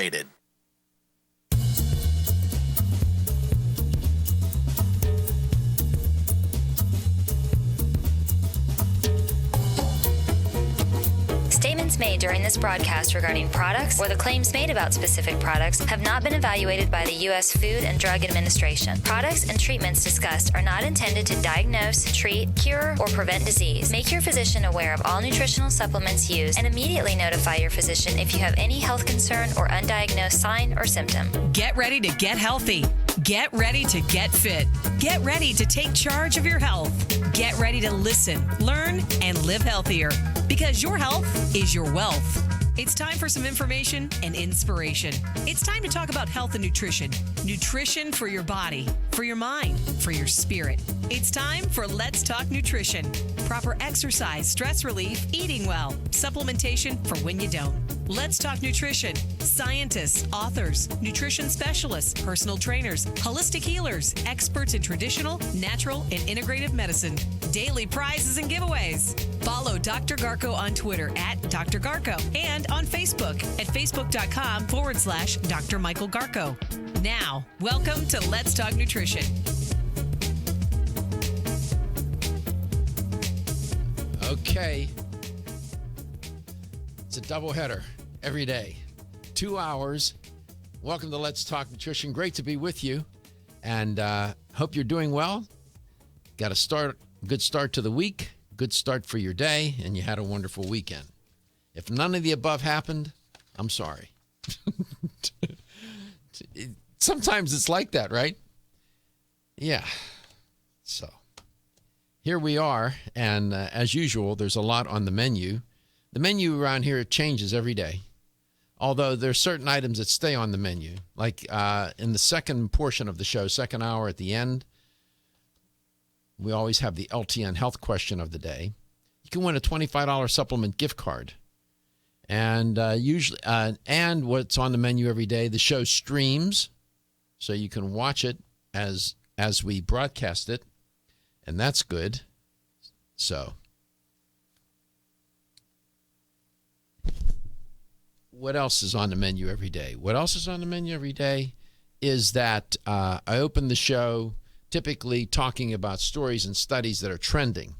Untitled. Statements made during this broadcast regarding products or the claims made about specific products have not been evaluated by the U.S. Food and Drug Administration. Products and treatments discussed are not intended to diagnose, treat, cure, or prevent disease. Make your physician aware of all nutritional supplements used and immediately notify your physician if you have any health concern or undiagnosed sign or symptom. Get ready to get healthy. Get ready to get fit. Get ready to take charge of your health. Get ready to listen, learn, and live healthier. Because your health is your wealth. It's time for some information and inspiration. It's time to talk about health and nutrition. Nutrition for your body, for your mind, for your spirit. It's time for Let's Talk Nutrition. Proper exercise, stress relief, eating well, supplementation for when you don't. Let's Talk Nutrition. Scientists, authors, nutrition specialists, personal trainers, holistic healers, experts in traditional, natural, and integrative medicine. Daily prizes and giveaways. Follow Dr. Garko on Twitter at Dr. Garko and on Facebook at facebook.com/Dr. Michael Garko. Now, welcome to Let's Talk Nutrition. Okay. It's a doubleheader every day. 2 hours. Welcome to Let's Talk Nutrition. Great to be with you. And hope you're doing well. Got a good start to the week. Good start for your day. And you had a wonderful weekend. If none of the above happened, I'm sorry. Sometimes it's like that, right? Yeah. So here we are. And as usual, there's a lot on the menu. The menu around here changes every day. Although there's certain items that stay on the menu. Like in the second portion of the show, second hour at the end, we always have the LTN health question of the day. You can win a $25 supplement gift card. And usually, and what's on the menu every day, the show streams, so you can watch it as we broadcast it, and that's good. So, what else is on the menu every day? What else is on the menu every day is that I open the show typically talking about stories and studies that are trending,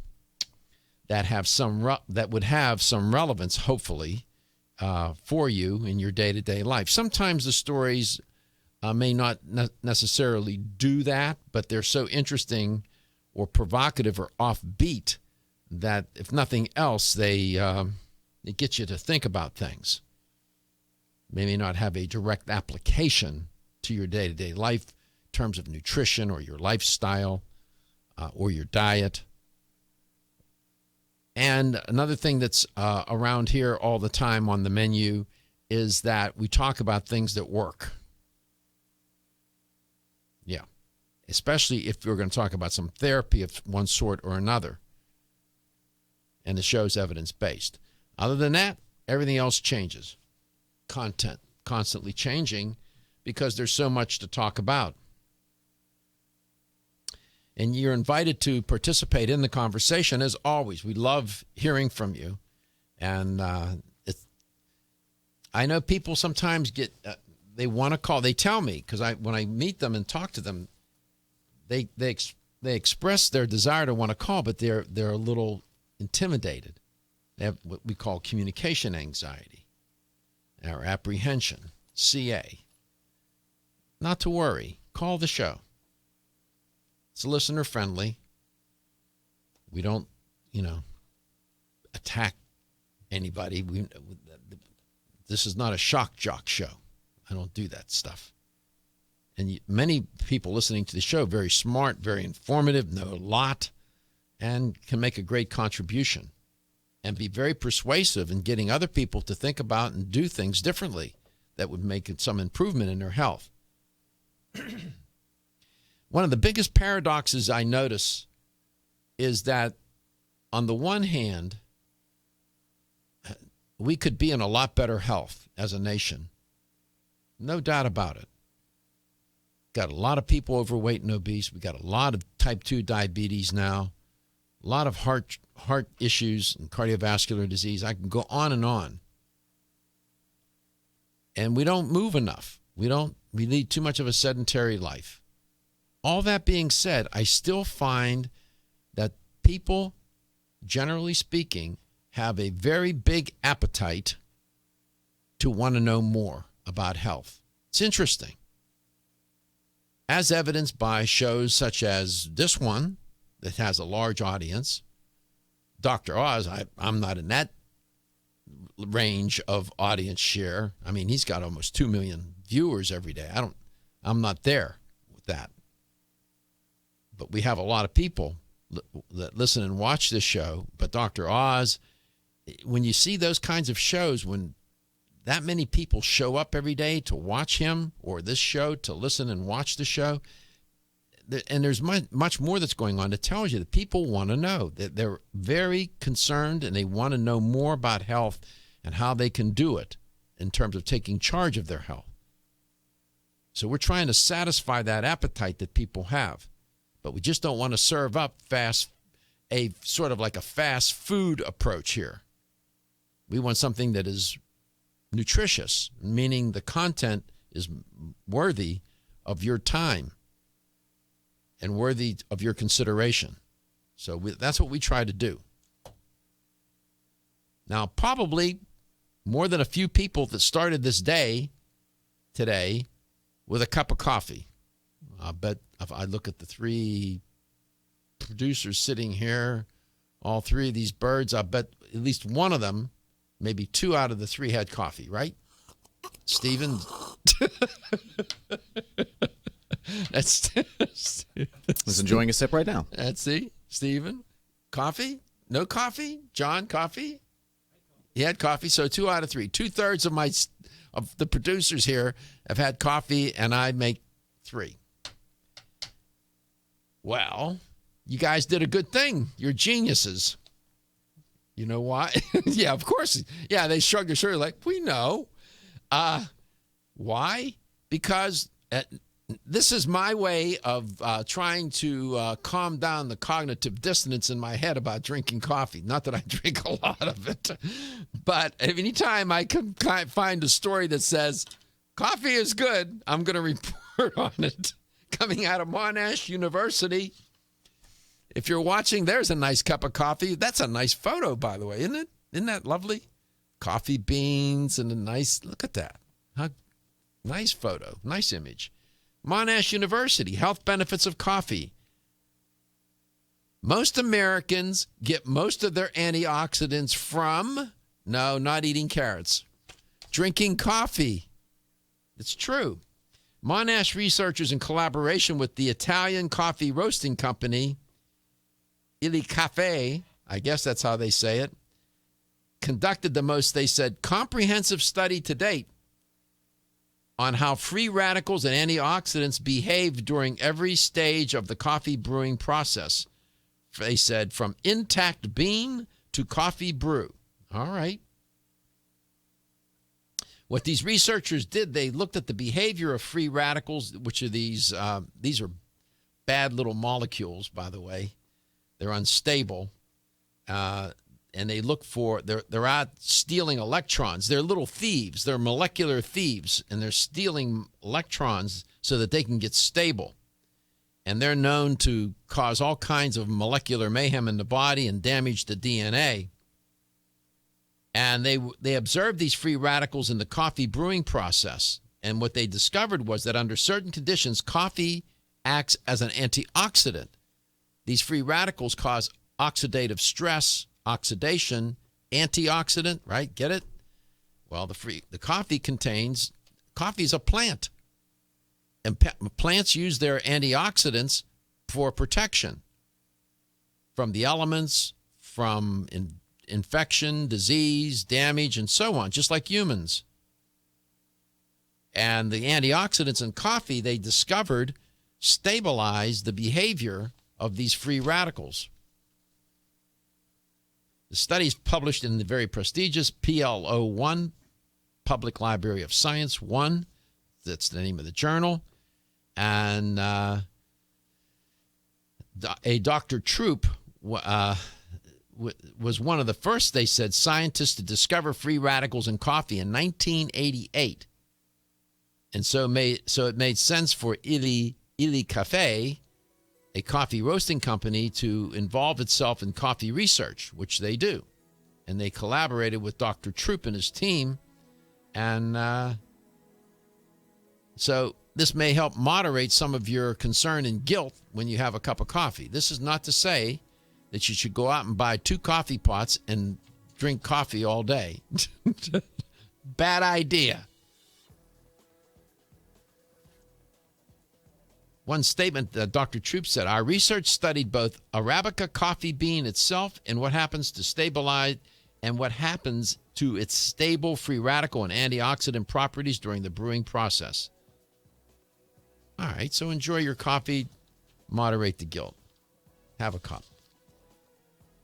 that have that would have some relevance, hopefully, for you in your day-to-day life. Sometimes the stories may not necessarily do that, but they're so interesting or provocative or offbeat that, if nothing else, it gets you to think about things. They may not have a direct application to your day-to-day life in terms of nutrition or your lifestyle or your diet. And another thing that's around here all the time on the menu is that we talk about things that work. Yeah. Especially if we're going to talk about some therapy of one sort or another. And the show's evidence-based. Other than that, everything else changes. Content constantly changing because there's so much to talk about. And you're invited to participate in the conversation, as always. We love hearing from you. And I know people sometimes they want to call. They tell me, because when I meet them and talk to them, they express their desire to want to call, but they're a little intimidated. They have what we call communication anxiety or apprehension, CA. Not to worry. Call the show. It's listener friendly. We don't, attack anybody. This is not a shock jock show. I don't do that stuff. And many people listening to the show, very smart, very informative, know a lot, and can make a great contribution and be very persuasive in getting other people to think about and do things differently that would make some improvement in their health. One of the biggest paradoxes I notice is that, on the one hand, we could be in a lot better health as a nation. No doubt about it. Got a lot of people overweight and obese. We got a lot of type 2 diabetes now. A lot of heart issues and cardiovascular disease. I can go on and on. and we don't move enough. We lead too much of a sedentary life. All that being said, I still find that people, generally speaking, have a very big appetite to want to know more about health. It's interesting. As evidenced by shows such as this one that has a large audience, Dr. Oz, I'm not in that range of audience share. I mean, he's got almost 2 million viewers every day. I'm not there with that. But we have a lot of people that listen and watch this show. But Dr. Oz, when you see those kinds of shows, when that many people show up every day to watch him or this show, to listen and watch the show, and there's much more that's going on, that tells you that people want to know, that they're very concerned and they want to know more about health and how they can do it in terms of taking charge of their health. So we're trying to satisfy that appetite that people have, but we just don't want to serve up a sort of like a fast food approach here. We want something that is nutritious, meaning the content is worthy of your time and worthy of your consideration. So that's what we try to do. Now, probably more than a few people that started this day today with a cup of coffee. I bet if I look at the three producers sitting here, all three of these birds, I bet at least one of them, maybe two out of the three, had coffee, right? Stephen? That's was enjoying a sip right now. Let's see. Stephen? Coffee? No coffee? John, coffee? He had coffee, so 2 out of 3. 2/3 of the producers here have had coffee, and I make 3. Well, you guys did a good thing. You're geniuses. You know why? Yeah, of course. Yeah, they shrugged their shoulders like, we know. Why? Because this is my way of trying to calm down the cognitive dissonance in my head about drinking coffee. Not that I drink a lot of it, but anytime I can find a story that says coffee is good, I'm going to report on it. Coming out of Monash University. If you're watching, there's a nice cup of coffee. That's a nice photo, by the way, isn't it? Isn't that lovely? Coffee beans and a nice, look at that. Nice photo, nice image. Monash University, health benefits of coffee. Most Americans get most of their antioxidants from, no, not eating carrots, drinking coffee. It's true. Monash researchers, in collaboration with the Italian coffee roasting company, Il Caffè, I guess that's how they say it, conducted the most, they said, comprehensive study to date on how free radicals and antioxidants behave during every stage of the coffee brewing process. They said from intact bean to coffee brew. All right. What these researchers did, they looked at the behavior of free radicals, which are these are bad little molecules, by the way. They're unstable. And they look for, they're out stealing electrons. They're little thieves. They're molecular thieves, and they're stealing electrons so that they can get stable. And they're known to cause all kinds of molecular mayhem in the body and damage the DNA. And they observed these free radicals in the coffee brewing process. And what they discovered was that under certain conditions, coffee acts as an antioxidant. These free radicals cause oxidative stress, oxidation, antioxidant, right? Get it? Well, the coffee is a plant. And plants use their antioxidants for protection from the elements, from infection, disease, damage, and so on, just like humans. And the antioxidants in coffee, they discovered, stabilize the behavior of these free radicals. The study is published in the very prestigious PLO1, Public Library of Science 1. That's the name of the journal. And a Dr. Troop was one of the first, they said, scientists to discover free radicals in coffee in 1988. And so it made sense for Illy Cafe, a coffee roasting company, to involve itself in coffee research, which they do. And they collaborated with Dr. Troop and his team. And so this may help moderate some of your concern and guilt when you have a cup of coffee. This is not to say that you should go out and buy 2 coffee pots and drink coffee all day. Bad idea. One statement that Dr. Troop said, our research studied both Arabica coffee bean itself and what happens to stabilize and what happens to its stable free radical and antioxidant properties during the brewing process. All right, so enjoy your coffee, moderate the guilt. Have a cup.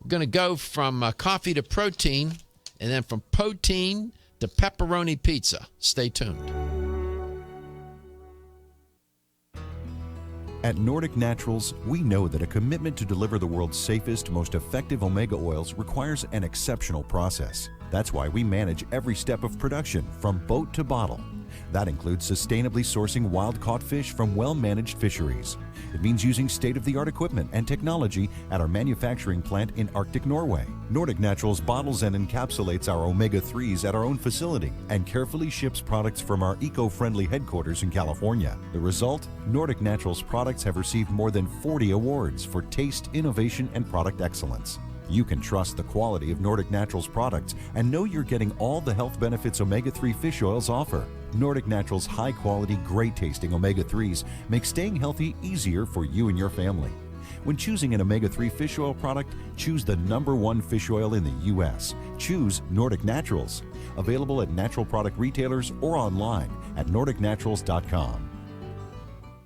We're going to go from coffee to protein, and then from protein to pepperoni pizza. Stay tuned. At Nordic Naturals, we know that a commitment to deliver the world's safest, most effective omega oils requires an exceptional process. That's why we manage every step of production, from boat to bottle. That includes sustainably sourcing wild-caught fish from well-managed fisheries. It means using state-of-the-art equipment and technology at our manufacturing plant in Arctic Norway. Nordic Naturals bottles and encapsulates our omega-3s at our own facility and carefully ships products from our eco-friendly headquarters in California. The result? Nordic Naturals products have received more than 40 awards for taste, innovation, and product excellence. You can trust the quality of Nordic Naturals products and know you're getting all the health benefits omega-3 fish oils offer. Nordic Naturals' high-quality, great-tasting omega-3s make staying healthy easier for you and your family. When choosing an omega-3 fish oil product, choose the #1 fish oil in the U.S. Choose Nordic Naturals. Available at natural product retailers or online at nordicnaturals.com.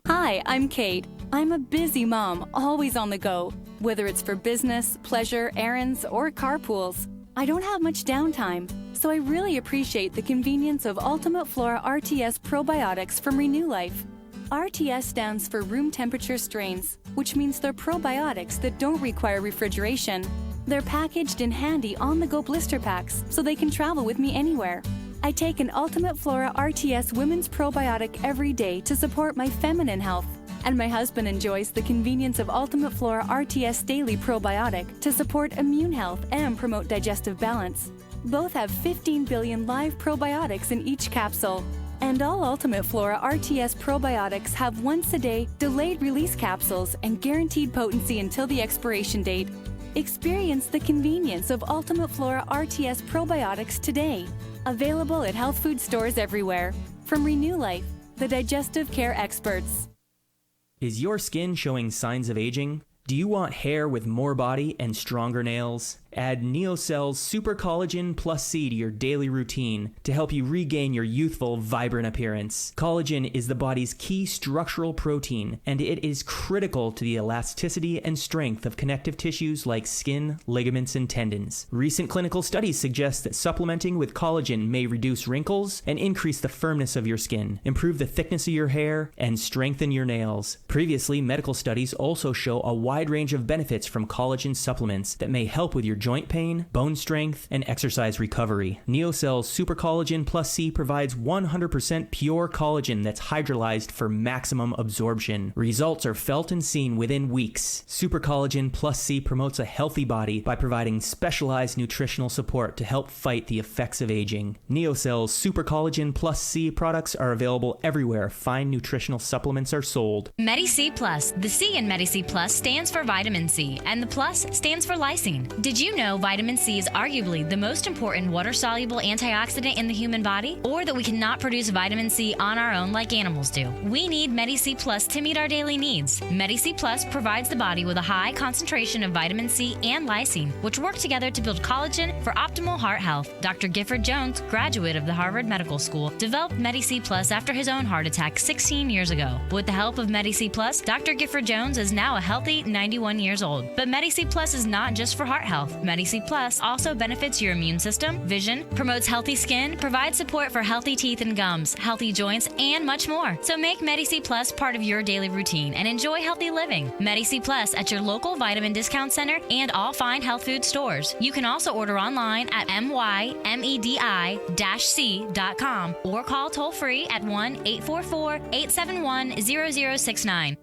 Hi, I'm Kate. I'm a busy mom, always on the go. Whether it's for business, pleasure, errands, or carpools, I don't have much downtime, so I really appreciate the convenience of Ultimate Flora RTS Probiotics from Renew Life. RTS stands for room temperature strains, which means they're probiotics that don't require refrigeration. They're packaged in handy on-the-go blister packs, so they can travel with me anywhere. I take an Ultimate Flora RTS Women's Probiotic every day to support my feminine health. And my husband enjoys the convenience of Ultimate Flora RTS Daily Probiotic to support immune health and promote digestive balance. Both have 15 billion live probiotics in each capsule. And all Ultimate Flora RTS probiotics have once-a-day delayed release capsules and guaranteed potency until the expiration date. Experience the convenience of Ultimate Flora RTS probiotics today. Available at health food stores everywhere. From Renew Life, the digestive care experts. Is your skin showing signs of aging? Do you want hair with more body and stronger nails? Add NeoCell's Super Collagen Plus C to your daily routine to help you regain your youthful, vibrant appearance. Collagen is the body's key structural protein, and it is critical to the elasticity and strength of connective tissues like skin, ligaments, and tendons. Recent clinical studies suggest that supplementing with collagen may reduce wrinkles and increase the firmness of your skin, improve the thickness of your hair, and strengthen your nails. Previously, medical studies also show a wide range of benefits from collagen supplements that may help with your joint pain, bone strength, and exercise recovery. NeoCell's Super Collagen Plus C provides 100% pure collagen that's hydrolyzed for maximum absorption. Results are felt and seen within weeks. Super Collagen Plus C promotes a healthy body by providing specialized nutritional support to help fight the effects of aging. NeoCell's Super Collagen Plus C products are available everywhere fine nutritional supplements are sold. Medi-C Plus. The C in Medi-C Plus stands for vitamin C, and the plus stands for lysine. Did you know vitamin C is arguably the most important water-soluble antioxidant in the human body? Or that we cannot produce vitamin C on our own like animals do? We need Medi-C Plus to meet our daily needs. Medi-C Plus provides the body with a high concentration of vitamin C and lysine, which work together to build collagen for optimal heart health. Dr. Gifford Jones, graduate of the Harvard Medical School, developed Medi-C Plus after his own heart attack 16 years ago. With the help of Medi-C Plus, Dr. Gifford Jones is now a healthy 91 years old. But Medi-C Plus is not just for heart health. Medici Plus also benefits your immune system, vision, promotes healthy skin, provides support for healthy teeth and gums, healthy joints, and much more. So make Medici Plus part of your daily routine and enjoy healthy living. Medici Plus at your local vitamin discount center and all fine health food stores. You can also order online at mymedi-c.com or call toll free at 1-844-871-0069.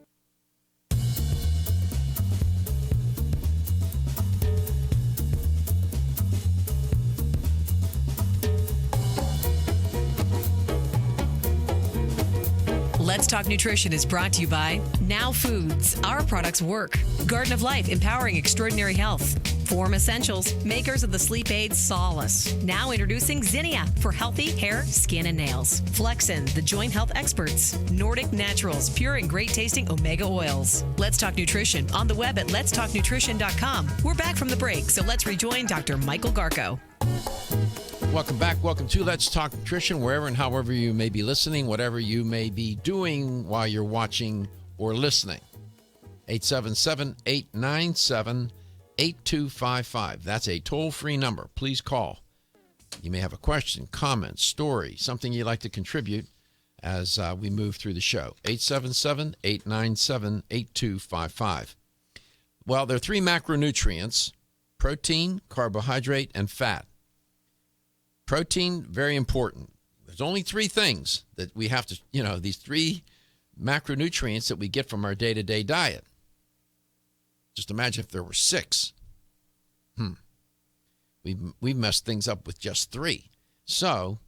Let's Talk Nutrition is brought to you by Now Foods. Our products work. Garden of Life, empowering extraordinary health. Form Essentials, makers of the sleep aid Solace. Now introducing Zinnia for healthy hair, skin, and nails. Flexin, the joint health experts. Nordic Naturals, pure and great tasting omega oils. Let's Talk Nutrition on the web at letstalknutrition.com. We're back from the break, so let's rejoin Dr. Michael Garko. Welcome back. Welcome to Let's Talk Nutrition, wherever and however you may be listening, whatever you may be doing while you're watching or listening. 877-897-8255. That's a toll-free number. Please call. You may have a question, comment, story, something you'd like to contribute as we move through the show. 877-897-8255. Well, there are three macronutrients: protein, carbohydrate, and fat. Protein, very important. There's only three things that we have to, these three macronutrients that we get from our day-to-day diet. Just imagine if there were six. We've messed things up with just three. So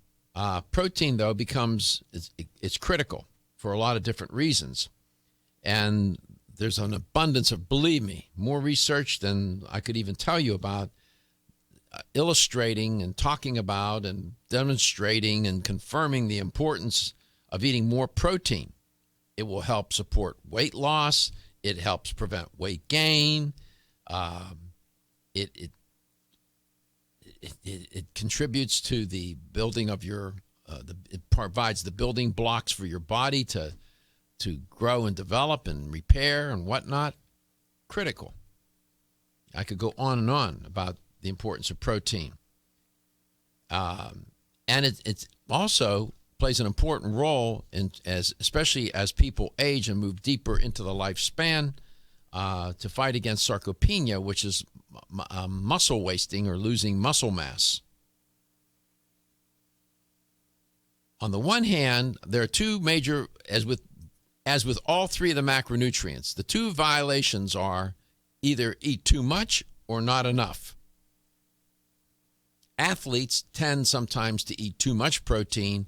protein, though, it's critical for a lot of different reasons. And there's an abundance of, believe me, more research than I could even tell you about, illustrating and talking about and demonstrating and confirming the importance of eating more protein. It will help support weight loss. It helps prevent weight gain. It contributes to the building of your. It provides the building blocks for your body to grow and develop and repair and whatnot. Critical. I could go on and on about the importance of protein. And it also plays an important role especially as people age and move deeper into the lifespan, to fight against sarcopenia, which is muscle wasting or losing muscle mass. On the one hand, there are two major, as with all three of the macronutrients, the two violations are either eat too much or not enough. Athletes tend sometimes to eat too much protein.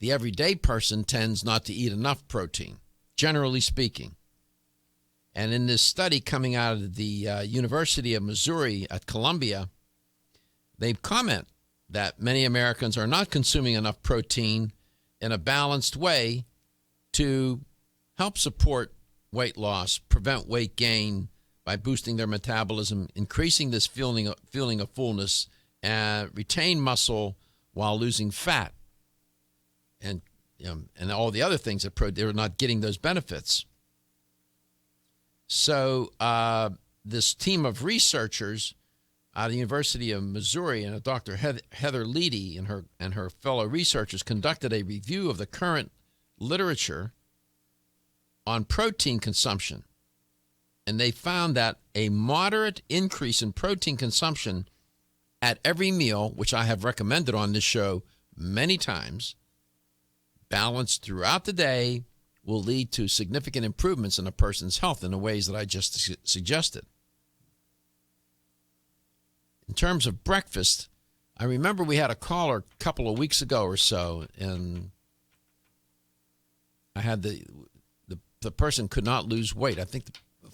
The everyday person tends not to eat enough protein, generally speaking. And in this study coming out of the University of Missouri at Columbia, they comment that many Americans are not consuming enough protein in a balanced way to help support weight loss, prevent weight gain by boosting their metabolism, increasing this feeling of fullness, and retain muscle while losing fat, and all the other things that they're not getting those benefits. So this team of researchers out of the University of Missouri and Dr. Heather Leedy and her fellow researchers conducted a review of the current literature on protein consumption, and they found that a moderate increase in protein consumption at every meal, which I have recommended on this show many times, balanced throughout the day, will lead to significant improvements in a person's health in the ways that I just suggested. In terms of breakfast, I remember we had a caller a couple of weeks ago or so, and I had the person could not lose weight. I think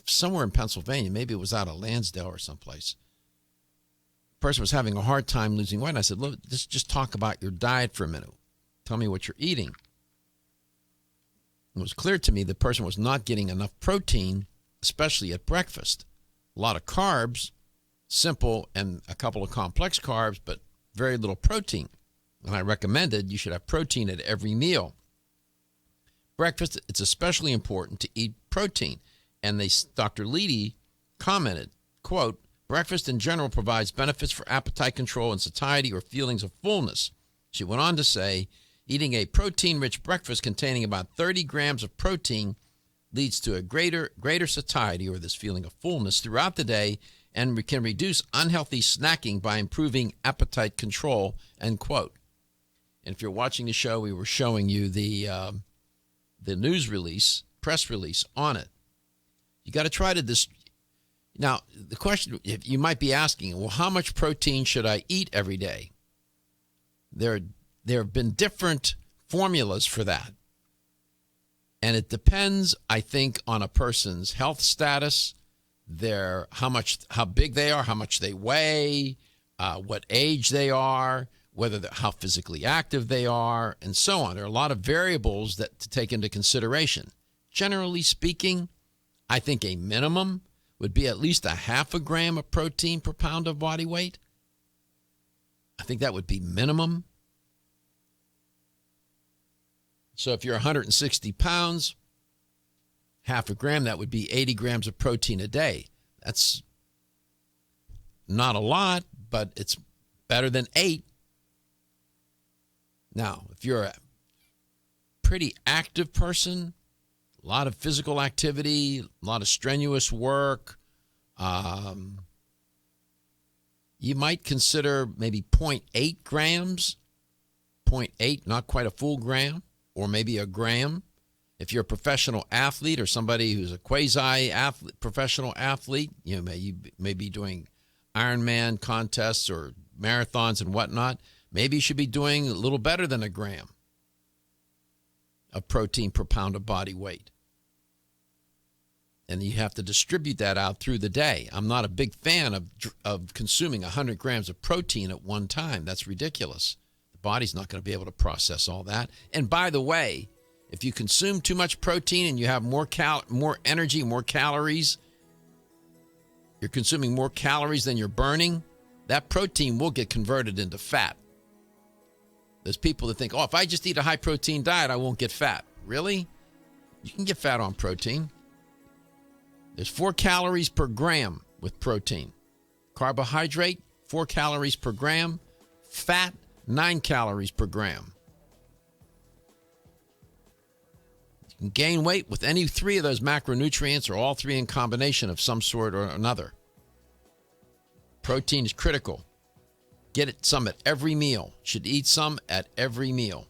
somewhere in Pennsylvania, maybe it was out of Lansdale or someplace. Person was having a hard time losing weight. And I said, look, just talk about your diet for a minute. Tell me what you're eating. It was clear to me the person was not getting enough protein, especially at breakfast. A lot of carbs, simple and a couple of complex carbs, but very little protein. And I recommended you should have protein at every meal. Breakfast, it's especially important to eat protein. And Dr. Leedy commented, quote, Breakfast in general provides benefits for appetite control and satiety or feelings of fullness. She went on to say, eating a protein-rich breakfast containing about 30 grams of protein leads to a greater satiety or this feeling of fullness throughout the day and can reduce unhealthy snacking by improving appetite control, end quote. And if you're watching the show, we were showing you the news release, press release on it. You got to try to Now, the question you might be asking, well, how much protein should I eat every day? There have been different formulas for that. And it depends, I think, on a person's health status, how big they are, how much they weigh, what age they are, how physically active they are, and so on. There are a lot of variables to take into consideration. Generally speaking, I think a minimum would be at least 0.5 gram of protein per pound of body weight. I think that would be minimum. So if you're 160 pounds, 0.5 gram, that would be 80 grams of protein a day. That's not a lot, but it's better than 8. Now, if you're a pretty active person, a lot of physical activity, a lot of strenuous work, you might consider maybe 0.8 grams, 0.8, not quite a full gram, or maybe a gram. If you're a professional athlete or somebody who's a quasi-professional athlete, you may be doing Ironman contests or marathons and whatnot, maybe you should be doing a little better than a gram of protein per pound of body weight. And you have to distribute that out through the day. I'm not a big fan of consuming 100 grams of protein at one time. That's ridiculous. The body's not going to be able to process all that. And by the way, if you consume too much protein and you have more energy, more calories, you're consuming more calories than you're burning, that protein will get converted into fat. There's people that think, if I just eat a high-protein diet, I won't get fat. Really? You can get fat on protein. There's 4 calories per gram with protein. Carbohydrate, 4 calories per gram. Fat, 9 calories per gram. You can gain weight with any 3 of those macronutrients or all 3 in combination of some sort or another. Protein is critical. Get some at every meal. Should eat some at every meal.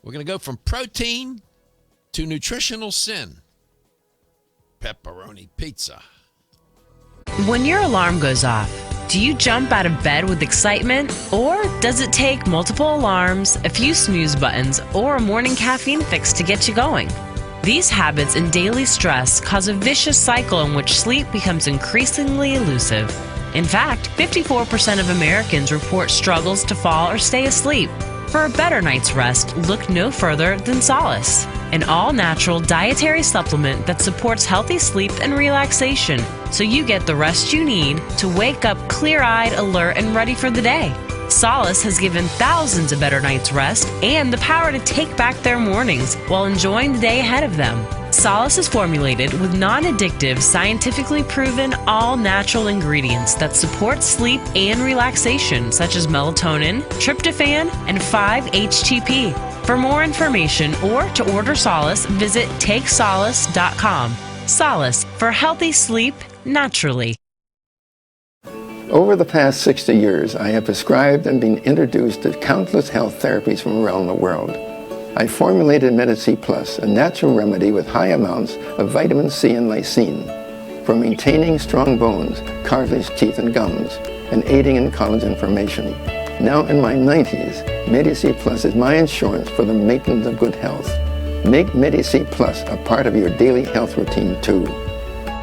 We're going to go from protein to nutritional sin. Pepperoni pizza. When your alarm goes off, do you jump out of bed with excitement? Or does it take multiple alarms, a few snooze buttons, or a morning caffeine fix to get you going? These habits and daily stress cause a vicious cycle in which sleep becomes increasingly elusive. In fact, 54% of Americans report struggles to fall or stay asleep. For a better night's rest, look no further than Solace, an all-natural dietary supplement that supports healthy sleep and relaxation, so you get the rest you need to wake up clear-eyed, alert, and ready for the day. Solace has given thousands a better night's rest and the power to take back their mornings while enjoying the day ahead of them. Solace is formulated with non-addictive, scientifically proven, all-natural ingredients that support sleep and relaxation, such as melatonin, tryptophan, and 5-HTP. For more information or to order Solace, visit TakeSolace.com. Solace, for healthy sleep naturally. Over the past 60 years, I have prescribed and been introduced to countless health therapies from around the world. I formulated Medi-C Plus, a natural remedy with high amounts of vitamin C and lysine for maintaining strong bones, cartilage, teeth, and gums, and aiding in collagen formation. Now in my 90s, Medi-C Plus is my insurance for the maintenance of good health. Make Medi-C Plus a part of your daily health routine too.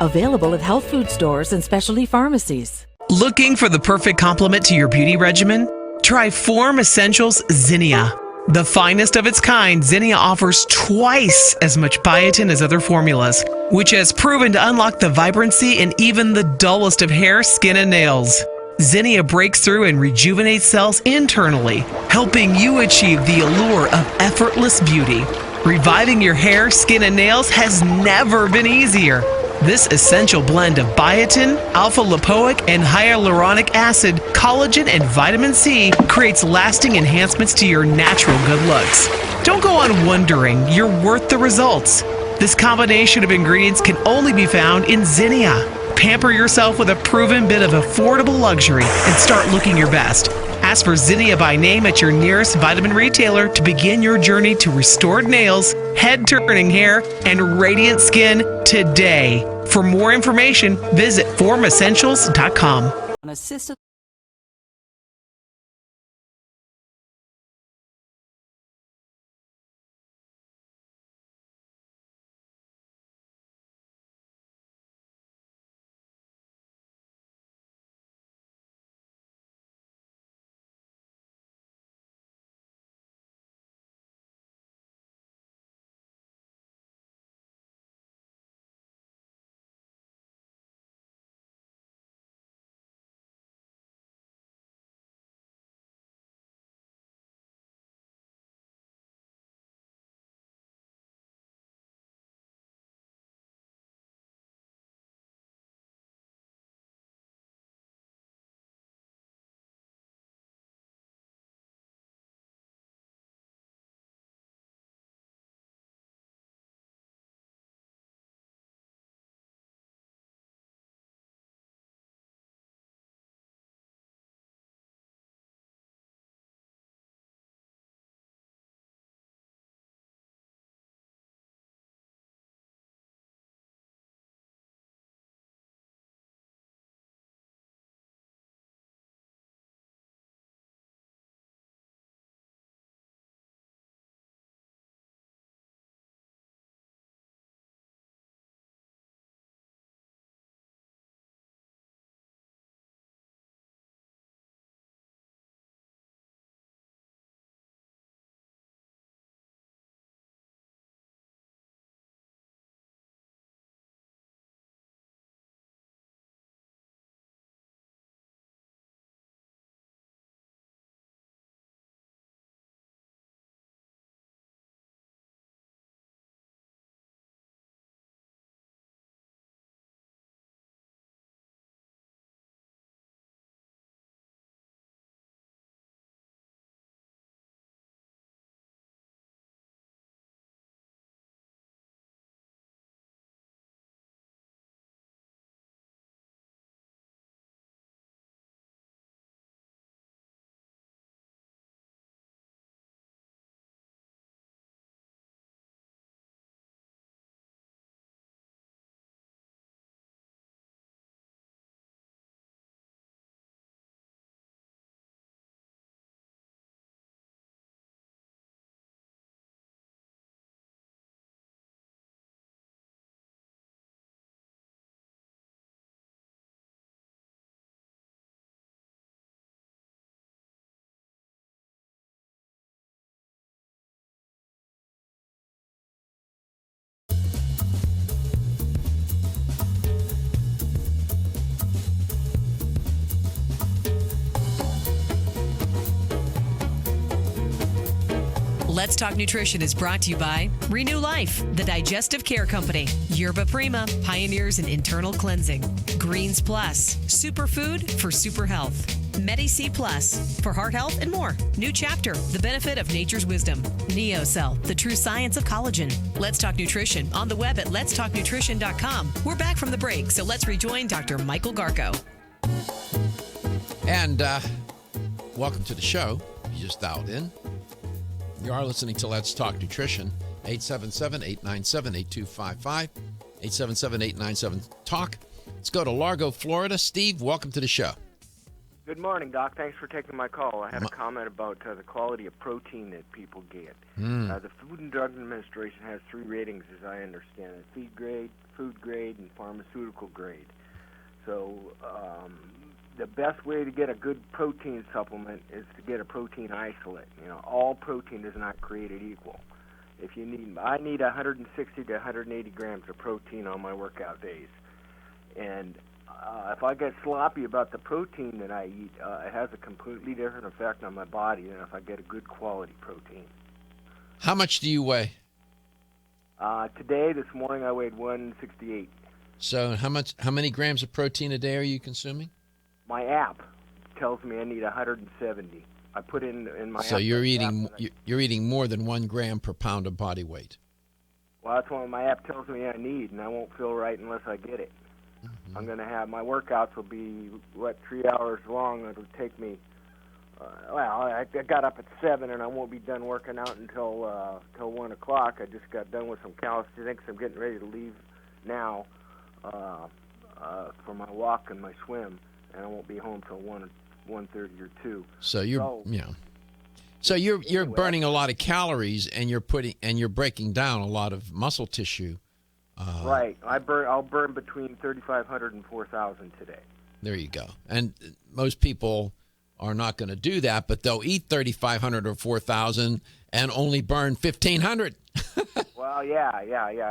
Available at health food stores and specialty pharmacies. Looking for the perfect complement to your beauty regimen? Try Form Essentials Zinnia. The finest of its kind, Zinnia offers twice as much biotin as other formulas, which has proven to unlock the vibrancy in even the dullest of hair, skin, and nails. Zinnia breaks through and rejuvenates cells internally, helping you achieve the allure of effortless beauty. Reviving your hair, skin, and nails has never been easier. This essential blend of biotin, alpha-lipoic, and hyaluronic acid, collagen, and vitamin C creates lasting enhancements to your natural good looks. Don't go on wondering. You're worth the results. This combination of ingredients can only be found in Zinnia. Pamper yourself with a proven bit of affordable luxury and start looking your best. Ask for Zinnia by name at your nearest vitamin retailer to begin your journey to restored nails, head-turning hair, and radiant skin today. For more information, visit formessentials.com. An assisted Let's Talk Nutrition is brought to you by Renew Life, the Digestive Care Company, Yerba Prima, pioneers in internal cleansing, Greens Plus, superfood for super health, Medi-C Plus, for heart health and more, New Chapter, the benefit of nature's wisdom, NeoCell, the true science of collagen. Let's Talk Nutrition on the web at letstalknutrition.com. We're back from the break, so let's rejoin Dr. Michael Garko. And welcome to the show. You just dialed in. You are listening to Let's Talk Nutrition, 877-897-8255, 877-897-TALK. Let's go to Largo, Florida. Steve, welcome to the show. Good morning, Doc. Thanks for taking my call. I had a comment about the quality of protein that people get. The Food and Drug Administration has 3 ratings, as I understand it: feed grade, food grade, and pharmaceutical grade. So the best way to get a good protein supplement is to get a protein isolate. You know, all protein is not created equal. I need 160 to 180 grams of protein on my workout days, and if I get sloppy about the protein that I eat, it has a completely different effect on my body than if I get a good quality protein. How much do you weigh? This morning, I weighed 168. So how many grams of protein a day are you consuming? My app tells me I need 170. I put in my So app. you're eating more than 1 gram per pound of body weight. Well, that's what my app tells me I need, and I won't feel right unless I get it. Mm-hmm. I'm going to have my workouts will be 3 hours long. It'll take me. I got up at 7, and I won't be done working out until 1 o'clock. I just got done with some calisthenics. I'm getting ready to leave now for my walk and my swim, and I won't be home till 1:30 or 2. So you're burning a lot of calories, and you're breaking down a lot of muscle tissue. Right. I'll burn between 3,500 and 4,000 today. There you go. And most people are not going to do that, but they'll eat 3,500 or 4,000 and only burn 1,500. Well, yeah.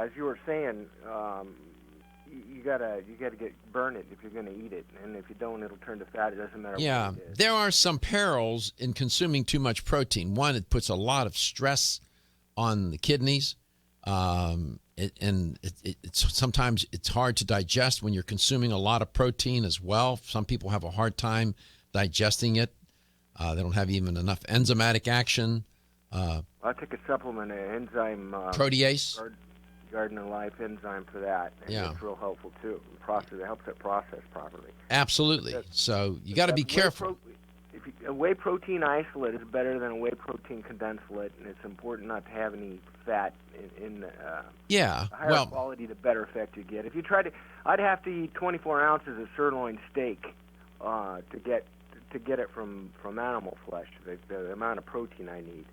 As you were saying, you gotta burn it if you're going to eat it, and if you don't, it'll turn to fat. It doesn't matter. Yeah, what it is. There are some perils in consuming too much protein. One, it puts a lot of stress on the kidneys, sometimes it's hard to digest when you're consuming a lot of protein as well. Some people have a hard time digesting it. They don't have even enough enzymatic action. I take a supplement, an enzyme. Protease? Garden of Life enzyme for that. And it's real helpful, too. It helps it process properly. Absolutely. So you got to be careful. A whey protein isolate is better than a whey protein condensate, and it's important not to have any fat in the higher quality, the better effect you get. If you I'd have to eat 24 ounces of sirloin steak to get it from animal flesh, the amount of protein I need.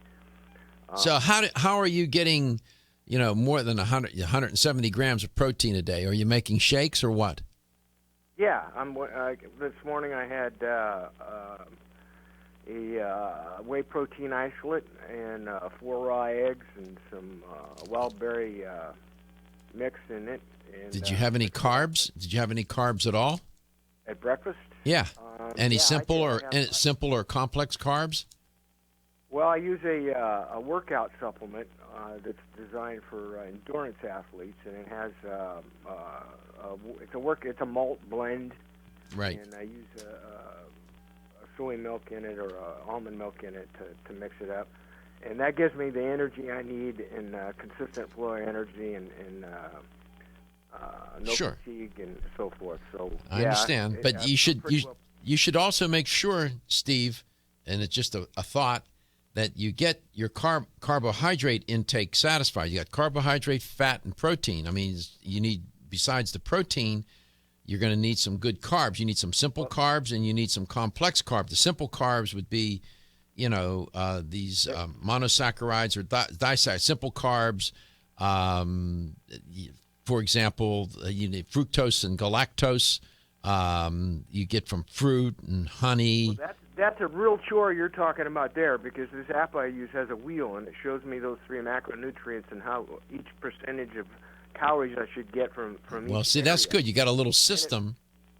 So how are you getting, more than 170 grams of protein a day? Are you making shakes or what? Yeah, this morning I had a whey protein isolate and 4 raw eggs and some wild berry mix in it. And, Did you have any carbs? Did you have any carbs at all? At breakfast? Yeah. Any simple or complex carbs? Well, I use a workout supplement that's designed for endurance athletes, and it has it's a malt blend. Right. And I use soy milk in it or almond milk in it to mix it up, and that gives me the energy I need and consistent flow of energy and no fatigue and so forth. So I understand, but you should also make sure, Steve, and it's just a thought, that you get your carbohydrate intake satisfied. You got carbohydrate, fat, and protein. I mean, you need, besides the protein, you're going to need some good carbs. You need some simple carbs, and you need some complex carbs. The simple carbs would be, these monosaccharides or disaccharides. Simple carbs, for example, you need fructose and galactose. You get from fruit and honey. Well, that's a real chore you're talking about there, because this app I use has a wheel, and it shows me those 3 macronutrients and how each percentage of calories I should get from each Well, see, that's good. You got a little system,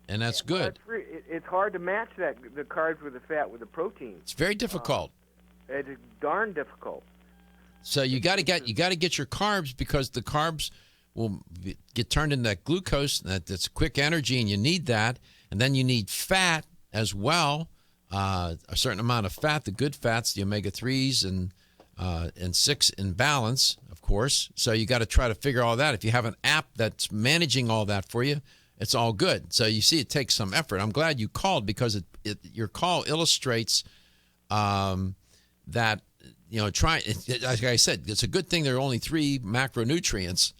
and that's good. It's hard to match the carbs with the fat with the protein. It's very difficult. It's darn difficult. So you got to get your carbs, because the carbs will get turned into that glucose. That's quick energy, and you need that. And then you need fat as well, a certain amount of fat, the good fats, the omega-3s and 6 in balance, of course. So you got to try to figure all that. If you have an app that's managing all that for you, it's all good. So you see, it takes some effort. I'm glad you called, because your call illustrates that, like I said, it's a good thing there are only 3 macronutrients.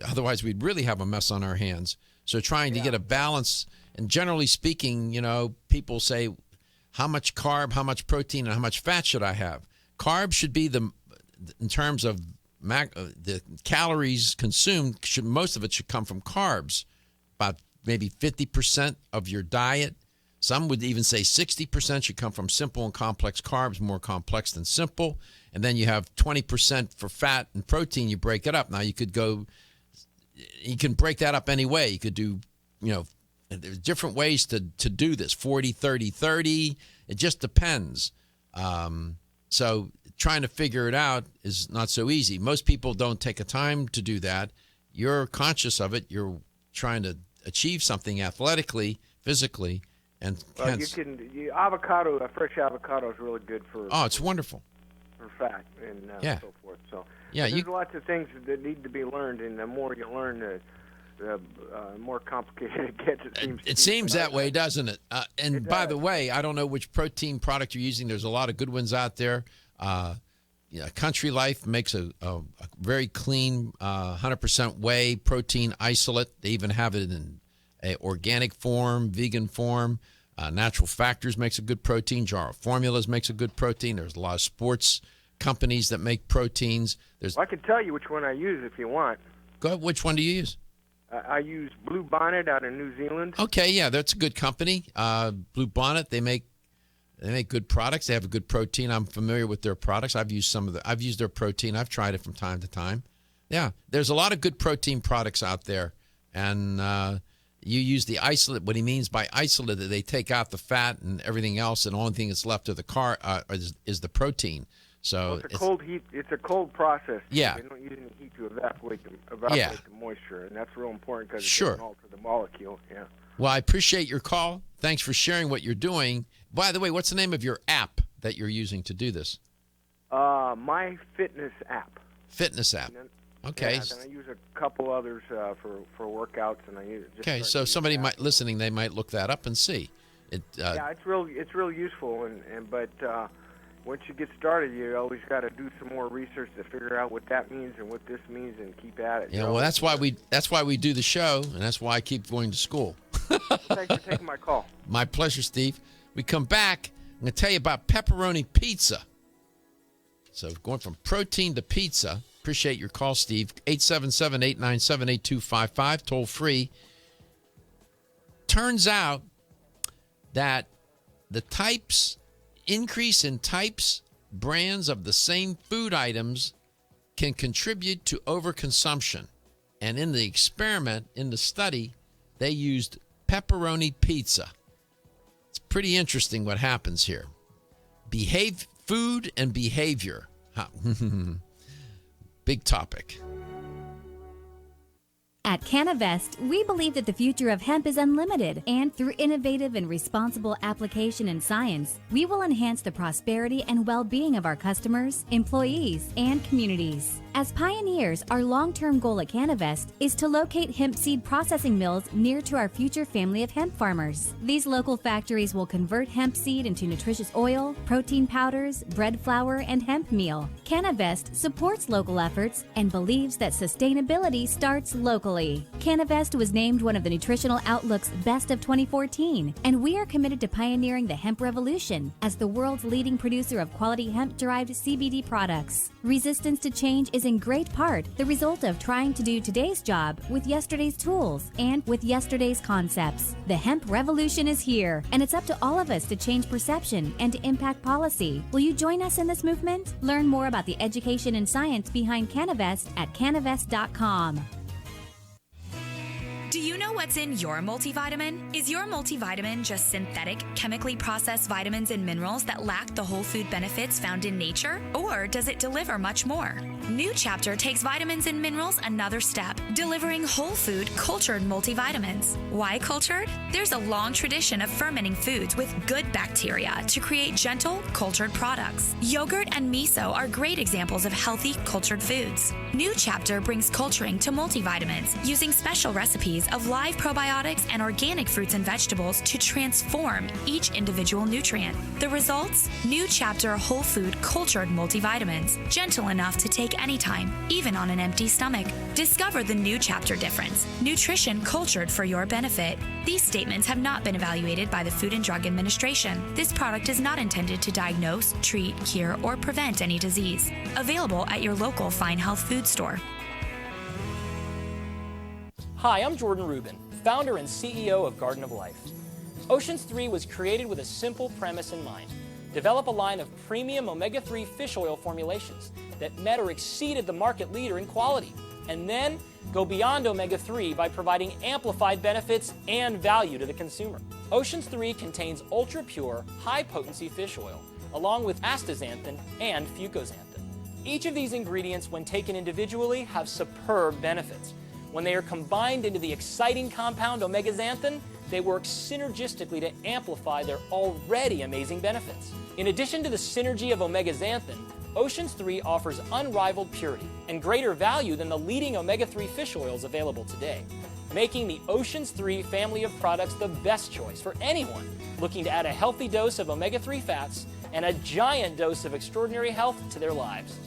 Otherwise, we'd really have a mess on our hands. So trying to get a balance, and generally speaking, people say, how much carb, how much protein, and how much fat should I have? Carbs should be in terms of the calories consumed, most of it should come from carbs, about maybe 50% of your diet. Some would even say 60% should come from simple and complex carbs, more complex than simple. And then you have 20% for fat and protein. You break it up. Now you can break that up any way. You could do, there's different ways to do this, 40, 30, 30. It just depends. So trying to figure it out is not so easy. Most people don't take a time to do that. You're conscious of it. You're trying to achieve something athletically, physically, and Well, hence, avocado, a fresh avocado is really good for. Oh, it's wonderful. For fat and so forth. So there's lots of things that need to be learned, and the more you learn, the more complicated it gets. It seems that way, doesn't it? And by the way, I don't know which protein product you're using. There's a lot of good ones out there. Country Life makes a very clean 100% whey protein isolate. They even have it in a organic form, vegan form. Natural Factors makes a good protein. Jar of Formulas makes a good protein. There's a lot of sports companies that make proteins. I can tell you which one I use if you want. Go ahead. Which one do you use? I use Blue Bonnet out of New Zealand. Okay, yeah, that's a good company. Blue Bonnet, they make good products. They have a good protein. I'm familiar with their products. I've used their protein. I've tried it from time to time. Yeah, there's a lot of good protein products out there, and you use the isolate. What he means by isolate, that they take out the fat and everything else, and the only thing that's left of the car is the protein. So it's a cold heat. It's a cold process. Yeah. They don't use any heat to evaporate the moisture, and that's real important because it doesn't alter the molecule. Yeah. Well, I appreciate your call. Thanks for sharing what you're doing. By the way, what's the name of your app that you're using to do this? My Fitness app. Fitness app. Okay. Yeah, then I use a couple others for workouts, and I use. Okay, so somebody listening, they might look that up and see. Yeah, it's real useful, but once you get started, you always got to do some more research to figure out what that means and what this means, and keep at it. Yeah, well, that's why we do the show, and that's why I keep going to school. Thanks for taking my call. My pleasure, Steve. We come back. I'm going to tell you about pepperoni pizza. So going from protein to pizza. Appreciate your call, Steve. 877-897-8255, toll free. Turns out that the increase in brands of the same food items can contribute to overconsumption. And in the experiment, in the study, they used pepperoni pizza. It's pretty interesting what happens here. Food and behavior. Big topic. At Canavest, we believe that the future of hemp is unlimited, and through innovative and responsible application and science, we will enhance the prosperity and well-being of our customers, employees, and communities. As pioneers, our long-term goal at Canavest is to locate hemp seed processing mills near to our future family of hemp farmers. These local factories will convert hemp seed into nutritious oil, protein powders, bread flour, and hemp meal. Canavest supports local efforts and believes that sustainability starts locally. Canavest was named one of the Nutritional Outlook's Best of 2014, and we are committed to pioneering the hemp revolution as the world's leading producer of quality hemp-derived CBD products. Resistance to change is in great part the result of trying to do today's job with yesterday's tools and with yesterday's concepts. The hemp revolution is here, and it's up to all of us to change perception and to impact policy. Will you join us in this movement? Learn more about the education and science behind Canavest at canavest.com. Do you know what's in your multivitamin? Is your multivitamin just synthetic, chemically processed vitamins and minerals that lack the whole food benefits found in nature? Or does it deliver much more? New Chapter takes vitamins and minerals another step, delivering whole food cultured multivitamins. Why cultured? There's a long tradition of fermenting foods with good bacteria to create gentle, cultured products. Yogurt and miso are great examples of healthy, cultured foods. New Chapter brings culturing to multivitamins using special recipes of live probiotics and organic fruits and vegetables to transform each individual nutrient. The results? New Chapter whole food cultured multivitamins, gentle enough to take anytime, even on an empty stomach. Discover the New Chapter difference. Nutrition cultured for your benefit. These statements have not been evaluated by the Food and Drug Administration. This product is not intended to diagnose, treat, cure, or prevent any disease. Available at your local Fine Health food store. Hi, I'm Jordan Rubin, founder and CEO of Garden of Life. Oceans 3 was created with a simple premise in mind. Develop a line of premium omega-3 fish oil formulations that met or exceeded the market leader in quality, and then go beyond omega-3 by providing amplified benefits and value to the consumer. Oceans 3 contains ultra-pure, high-potency fish oil, along with astaxanthin and fucoxanthin. Each of these ingredients, when taken individually, have superb benefits. When they are combined into the exciting compound omega-xanthin, they work synergistically to amplify their already amazing benefits. In addition to the synergy of omega-xanthin, Oceans 3 offers unrivaled purity and greater value than the leading omega-3 fish oils available today, making the Oceans 3 family of products the best choice for anyone looking to add a healthy dose of omega-3 fats and a giant dose of extraordinary health to their lives.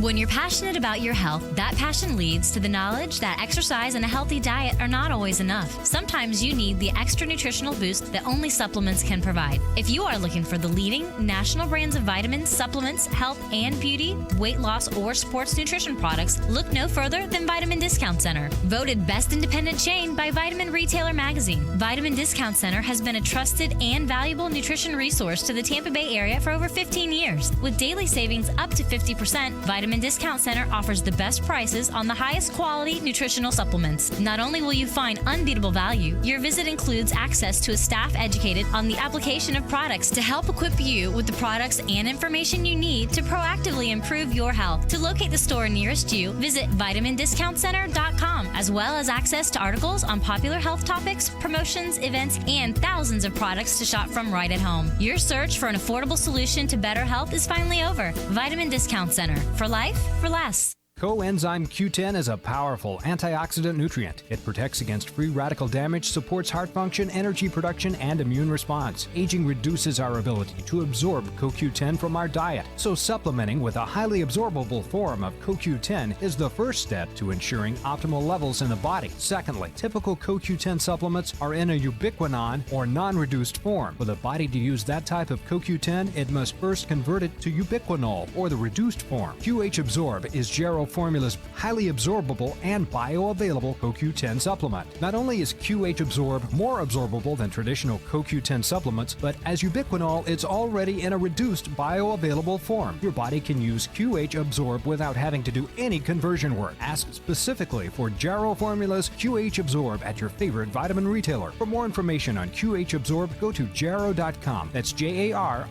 When you're passionate about your health, that passion leads to the knowledge that exercise and a healthy diet are not always enough. Sometimes you need the extra nutritional boost that only supplements can provide. If you are looking for the leading national brands of vitamins, supplements, health and beauty, weight loss, or sports nutrition products, look no further than Vitamin Discount Center. Voted best independent chain by Vitamin Retailer Magazine, Vitamin Discount Center has been a trusted and valuable nutrition resource to the Tampa Bay area for over 15 years. With daily savings up to 50%, Vitamin Discount Center offers the best prices on the highest quality nutritional supplements. Not only will you find unbeatable value, your visit includes access to a staff educated on the application of products to help equip you with the products and information you need to proactively improve your health. To locate the store nearest you, visit vitamindiscountcenter.com, as well as access to articles on popular health topics, promotions, events, and thousands of products to shop from right at home. Your search for an affordable solution to better health is finally over. Vitamin Discount Center. For life, for less. Coenzyme Q10 is a powerful antioxidant nutrient. It protects against free radical damage, supports heart function, energy production, and immune response. Aging reduces our ability to absorb CoQ10 from our diet, so supplementing with a highly absorbable form of CoQ10 is the first step to ensuring optimal levels in the body. Secondly, typical CoQ10 supplements are in a ubiquinone or non-reduced form. For the body to use that type of CoQ10, it must first convert it to ubiquinol or the reduced form. QH Absorb is Gero Formula's highly absorbable and bioavailable CoQ10 supplement. Not only is QH Absorb more absorbable than traditional CoQ10 supplements, but as ubiquinol, it's already in a reduced bioavailable form. Your body can use QH Absorb without having to do any conversion work. Ask specifically for Gero Formula's QH Absorb at your favorite vitamin retailer. For more information on QH Absorb, go to Gero.com. That's Jarrow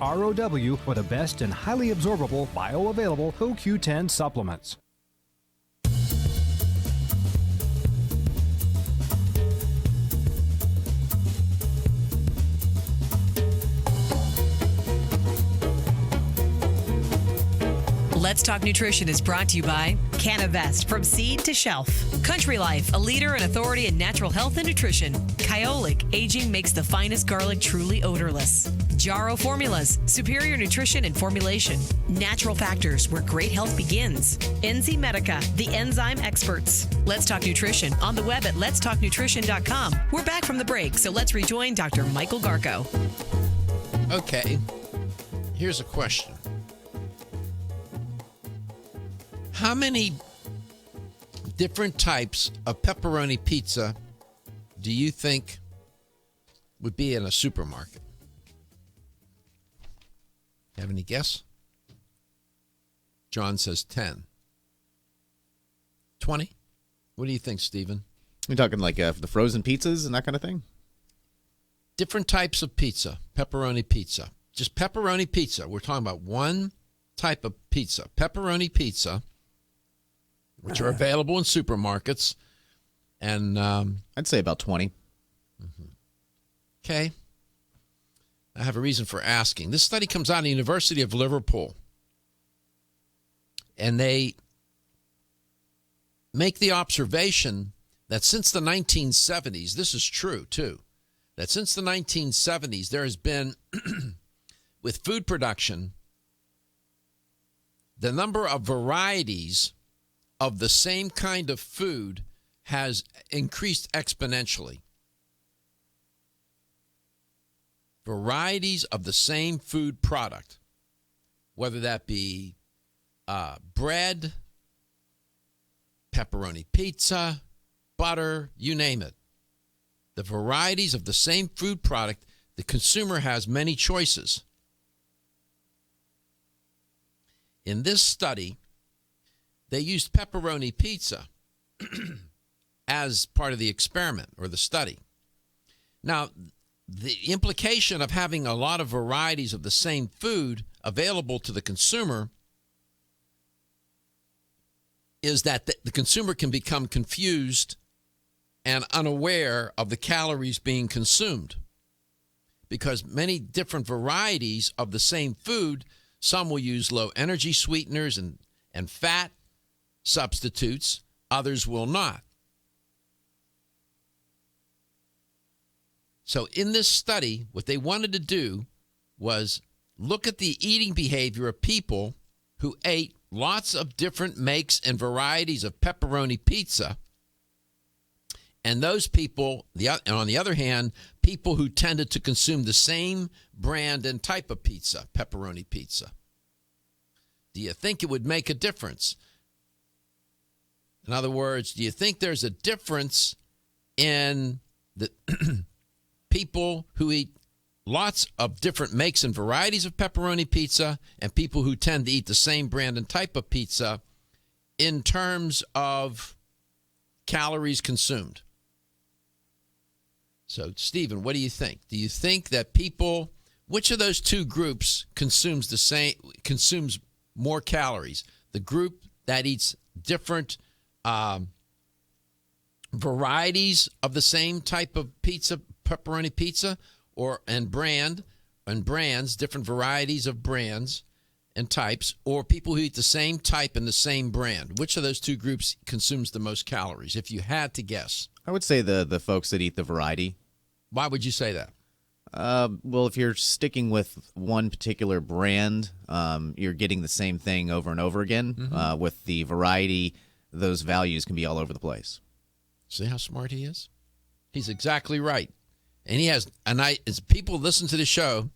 for the best and highly absorbable bioavailable CoQ10 supplements. Let's Talk Nutrition is brought to you by Canavest, from seed to shelf. Country Life, a leader and authority in natural health and nutrition. Kyolic, aging makes the finest garlic truly odorless. Jarrow Formulas, superior nutrition and formulation. Natural Factors, where great health begins. Enzymedica, the enzyme experts. Let's Talk Nutrition on the web at letstalknutrition.com. We're back from the break, so let's rejoin Dr. Michael Garko. Okay, here's a question. How many different types of pepperoni pizza do you think would be in a supermarket? Have any guess? John says 10. 20? What do you think, Stephen? You're talking like the frozen pizzas and that kind of thing? Different types of pizza, pepperoni pizza. Just pepperoni pizza. We're talking about one type of pizza, pepperoni pizza, which are available in supermarkets. And I'd say about 20. Mm-hmm. Okay. I have a reason for asking. This study comes out of the University of Liverpool. And they make the observation that since the 1970s, this is true too, that since the 1970s, there has been, with food production, the number of varieties of the same kind of food has increased exponentially. Varieties of the same food product, whether that be bread, pepperoni pizza, butter, you name it. The varieties of the same food product, the consumer has many choices. In this study, they used pepperoni pizza as part of the experiment or the study. Now, the implication of having a lot of varieties of the same food available to the consumer is that the consumer can become confused and unaware of the calories being consumed, because many different varieties of the same food, some will use low energy sweeteners and fat substitutes, others will not. So in this study, what they wanted to do was look at the eating behavior of people who ate lots of different makes and varieties of pepperoni pizza, and those people, and on the other hand, people who tended to consume the same brand and type of pizza, pepperoni pizza. Do you think it would make a difference? In other words, do you think there's a difference in the people who eat lots of different makes and varieties of pepperoni pizza and people who tend to eat the same brand and type of pizza in terms of calories consumed? So, Stephen, what do you think? Do you think that people, which of those two groups consumes more calories? The group that eats different varieties of the same type of pizza, pepperoni pizza, and brands, different varieties of brands and types, or people who eat the same type and the same brand? Which of those two groups consumes the most calories, if you had to guess? I would say the folks that eat the variety. Why would you say that? Well, if you're sticking with one particular brand, you're getting the same thing over and over again. Mm-hmm. With the variety, those values can be all over the place. See how smart he is? He's exactly right. And he has, as people listen to the show,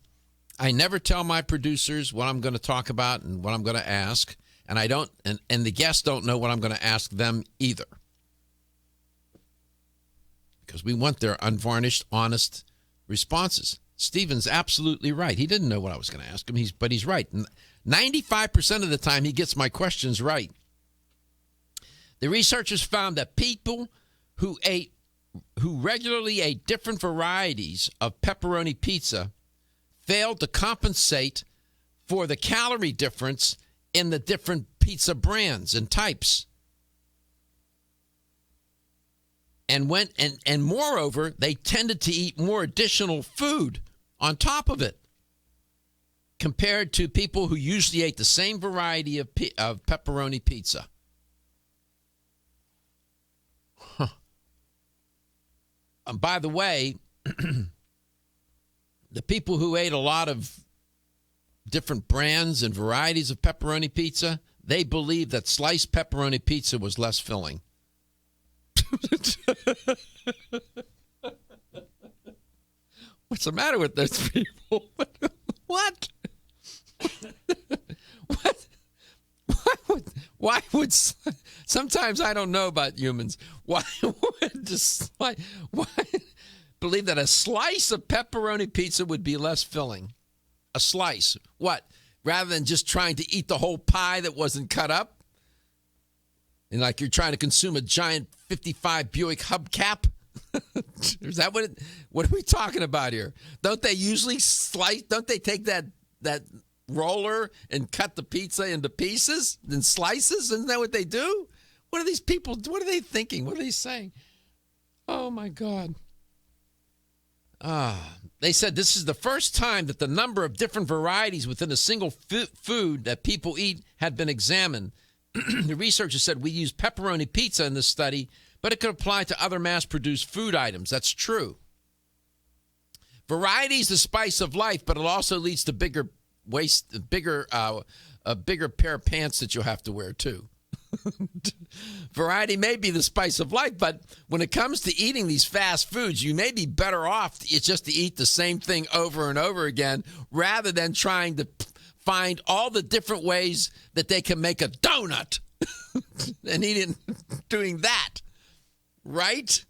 I never tell my producers what I'm going to talk about and what I'm going to ask, and I don't, and the guests don't know what I'm going to ask them either, because we want their unvarnished, honest responses. Stephen's absolutely right. He didn't know what I was going to ask him, but he's right. 95% of the time, he gets my questions right. The researchers found that people who regularly ate different varieties of pepperoni pizza failed to compensate for the calorie difference in the different pizza brands and types. And moreover, they tended to eat more additional food on top of it compared to people who usually ate the same variety of pepperoni pizza. Huh. By the way, the people who ate a lot of different brands and varieties of pepperoni pizza, they believed that sliced pepperoni pizza was less filling. What's the matter with those people? What? Why would sometimes I don't know about humans. Why believe that a slice of pepperoni pizza would be less filling? A slice. What? Rather than just trying to eat the whole pie that wasn't cut up? And like you're trying to consume a giant 55 Buick hubcap? Is that what are we talking about here? Don't they usually slice? Don't they take that roller and cut the pizza into pieces and slices? Isn't that what they do? What are these people? What are they thinking? What are they saying? Oh my God. They said this is the first time that the number of different varieties within a single food that people eat had been examined. The researchers said we use pepperoni pizza in this study, but it could apply to other mass-produced food items. That's true. Variety is the spice of life, but it also leads to bigger a bigger pair of pants that you'll have to wear too. Variety may be the spice of life, but when it comes to eating these fast foods, you may be better off just to eat the same thing over and over again rather than trying to find all the different ways that they can make a donut and eating doing that, right?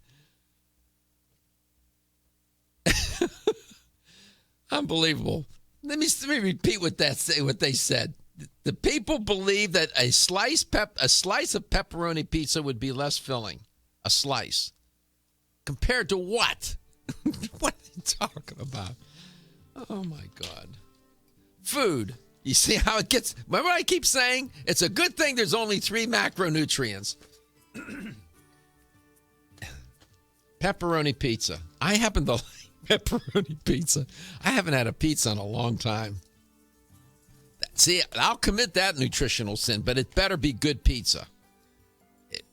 Unbelievable. Let me repeat what they said. The people believe that a slice of pepperoni pizza would be less filling. A slice. Compared to what? What are you talking about? Oh, my God. Food. You see how it gets? Remember I keep saying? It's a good thing there's only 3 macronutrients. Pepperoni pizza. I happen to like pepperoni pizza. I haven't had a pizza in a long time. See, I'll commit that nutritional sin, but it better be good pizza.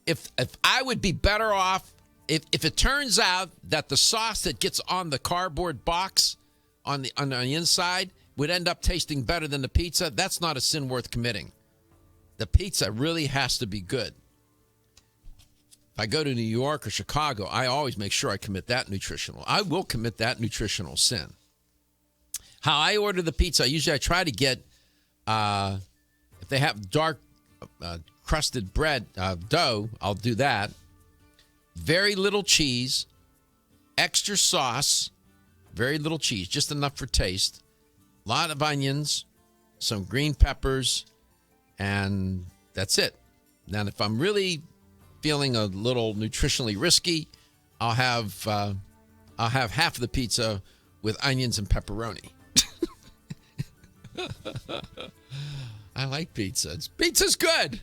If I would be better off, if it turns out that the sauce that gets on the cardboard box on the inside would end up tasting better than the pizza, that's not a sin worth committing. The pizza really has to be good. If I go to New York or Chicago, I always make sure I commit that nutritional. I will commit that nutritional sin. How I order the pizza, usually I try to get, if they have dark crusted bread, dough, I'll do that. Very little cheese, extra sauce, very little cheese, just enough for taste. A lot of onions, some green peppers, and that's it. Now, if I'm really feeling a little nutritionally risky, I'll have half of the pizza with onions and pepperoni. I like pizza. Pizza's good.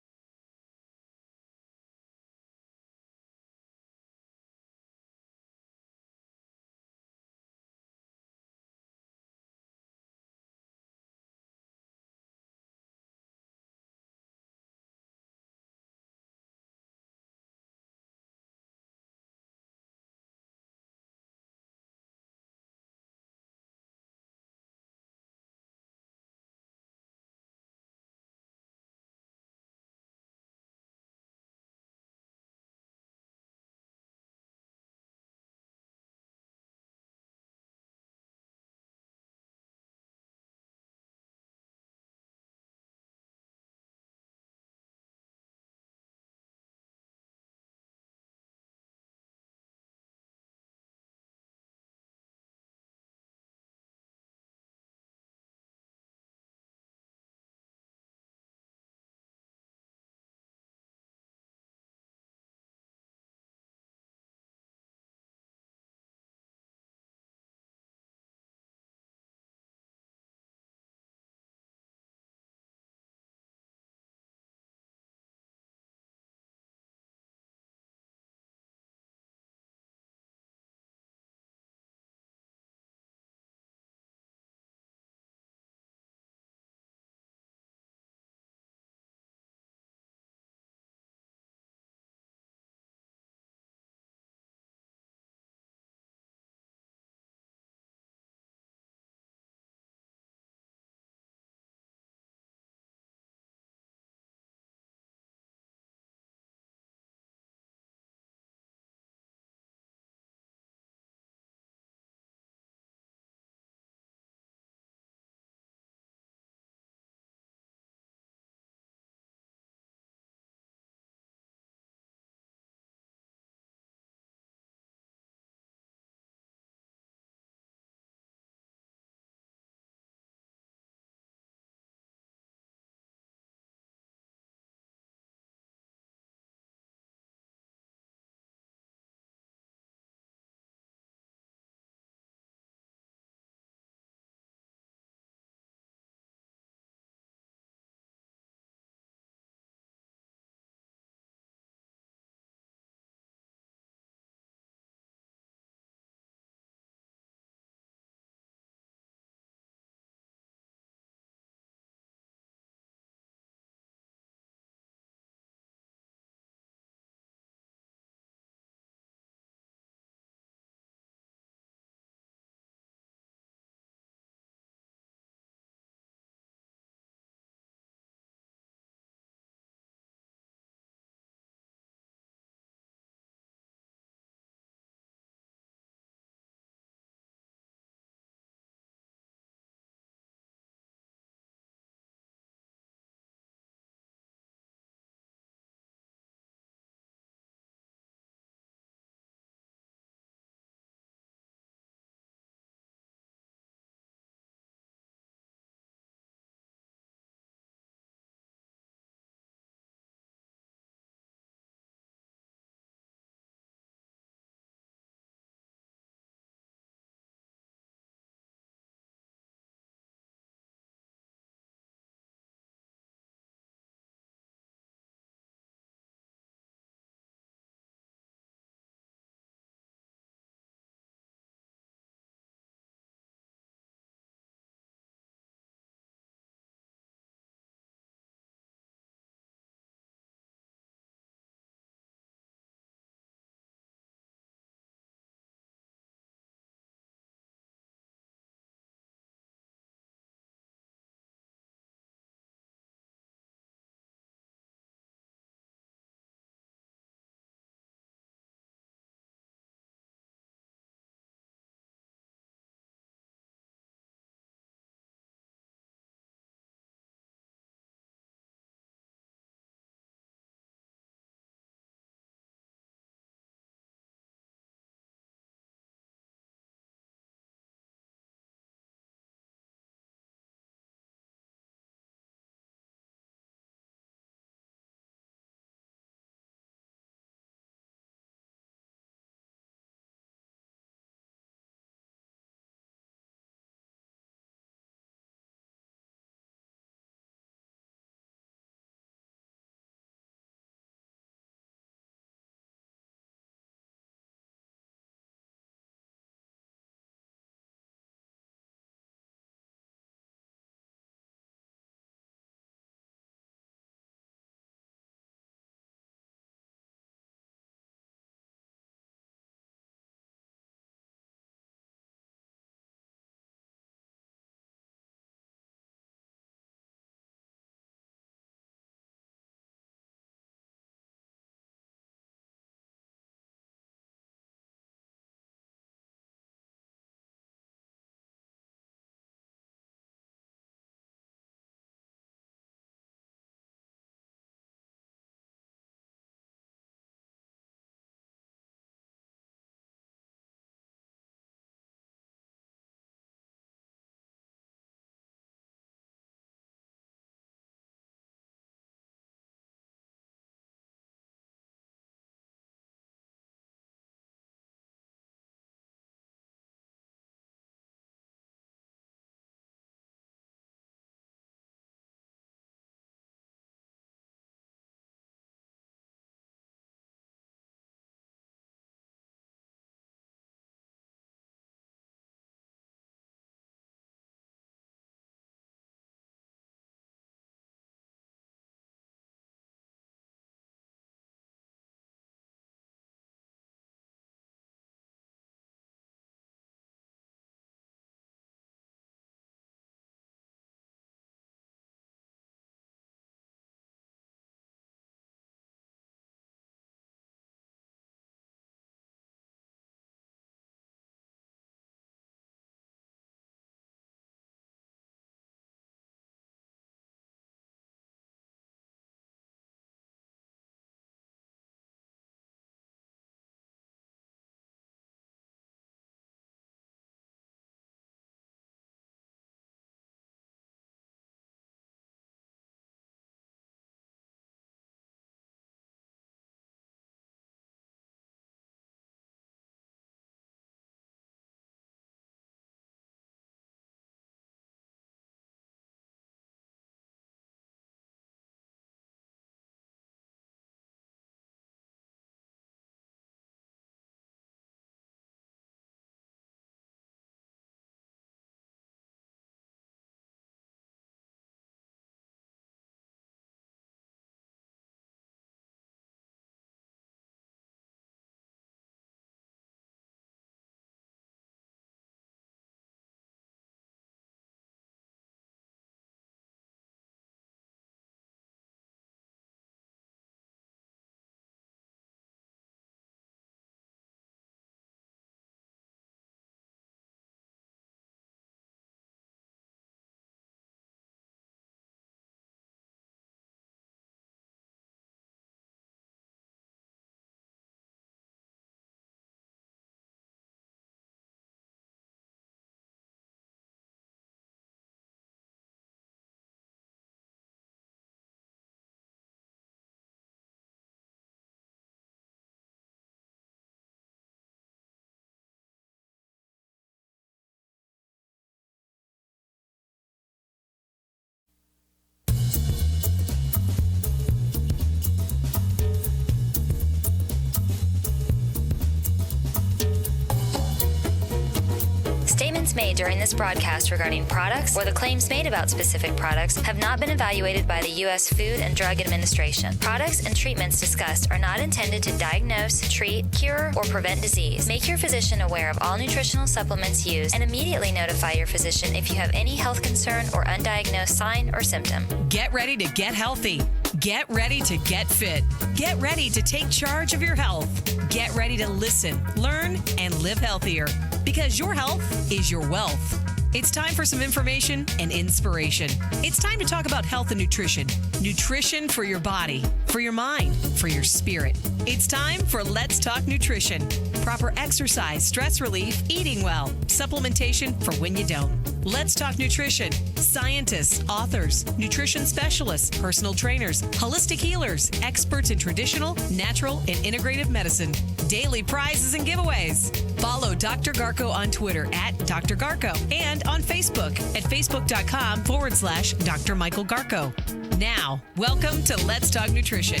made during this broadcast regarding products or the claims made about specific products have not been evaluated by the U.S. Food and Drug Administration. Products and treatments discussed are not intended to diagnose, treat, cure, or prevent disease. Make your physician aware of all nutritional supplements used and immediately notify your physician if you have any health concern or undiagnosed sign or symptom. Get ready to get healthy. Get ready to get fit. Get ready to take charge of your health. Get ready to listen, learn, and live healthier because your health is your wealth. It's time for some information and inspiration. It's time to talk about health and nutrition. Nutrition for your body, for your mind, for your spirit. It's time for Let's Talk Nutrition. Proper exercise, stress relief, eating well, supplementation for when you don't. Let's Talk Nutrition. Scientists, authors, nutrition specialists, personal trainers, holistic healers, experts in traditional, natural, and integrative medicine. Daily prizes and giveaways. Follow Dr. Garko on Twitter at Dr. Garko and on Facebook at facebook.com/Dr. Michael Garko. Now, welcome to Let's Talk Nutrition.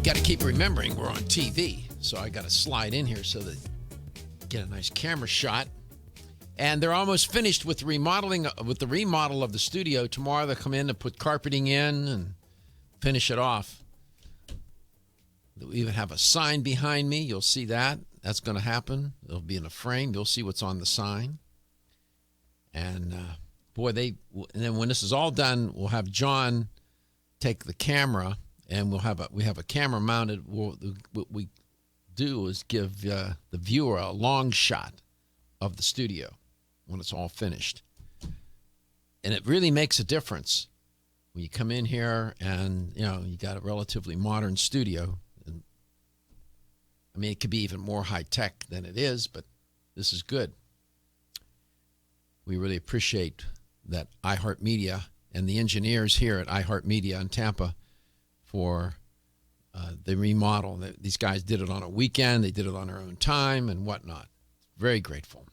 Got to keep remembering we're on TV, so I got to slide in here so that get a nice camera shot. And they're almost finished with remodeling, with the remodel of the studio. Tomorrow they'll come in and put carpeting in and finish it off. They'll even have a sign behind me. You'll see that. That's going to happen. It'll be in a frame. You'll see what's on the sign. And and then when this is all done, we'll have John take the camera, and we have a camera mounted. What we do is give the viewer a long shot of the studio when it's all finished. And it really makes a difference when you come in here and, you got a relatively modern studio. And, I mean, it could be even more high-tech than it is, but this is good. We really appreciate that iHeartMedia and the engineers here at iHeartMedia in Tampa for the remodel. These guys did it on a weekend. They did it on their own time and whatnot. Very grateful.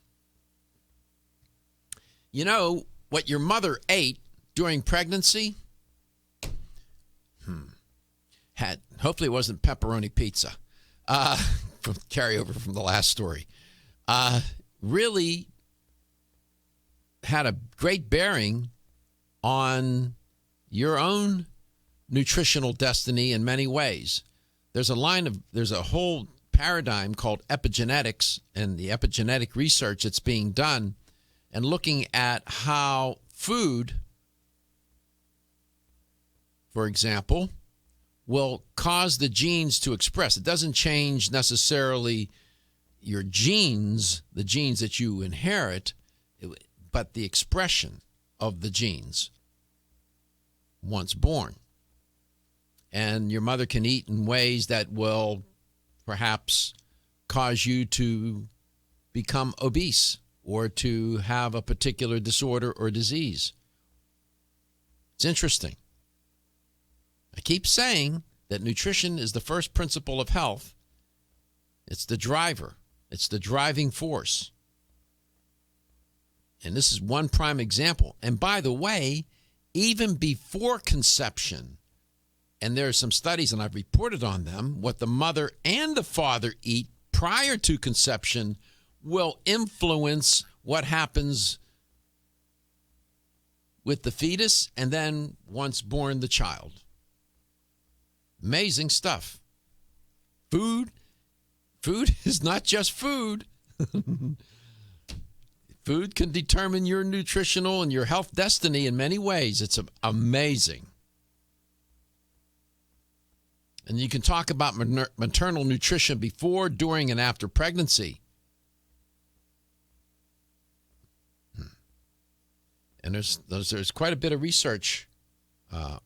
You know what your mother ate during pregnancy? Hopefully it wasn't pepperoni pizza. From carryover from the last story. Really had a great bearing on your own nutritional destiny in many ways. There's a whole paradigm called epigenetics and the epigenetic research that's being done and looking at how food, for example, will cause the genes to express. It doesn't change necessarily your genes, the genes that you inherit, but the expression of the genes once born. And your mother can eat in ways that will perhaps cause you to become obese or to have a particular disorder or disease. It's interesting. I keep saying that nutrition is the first principle of health. It's the driver. It's the driving force. And this is one prime example. And by the way, even before conception, and there are some studies, and I've reported on them, what the mother and the father eat prior to conception will influence what happens with the fetus and then once born the child. Amazing stuff. Food is not just food. Food can determine your nutritional and your health destiny in many ways. It's amazing. And you can talk about maternal nutrition before, during, and after pregnancy. And there's quite a bit of research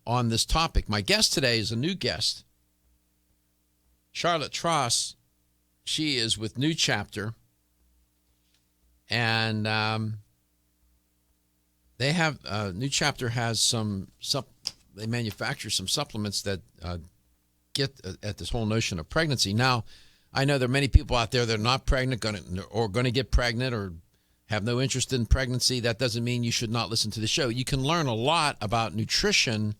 on this topic. My guest today is a new guest, Charlotte Tross. She is with New Chapter, and they have New Chapter has they manufacture some supplements that get at this whole notion of pregnancy. Now, I know there are many people out there that are not pregnant or going to get pregnant or have no interest in pregnancy. That doesn't mean you should not listen to the show. You can learn a lot about nutrition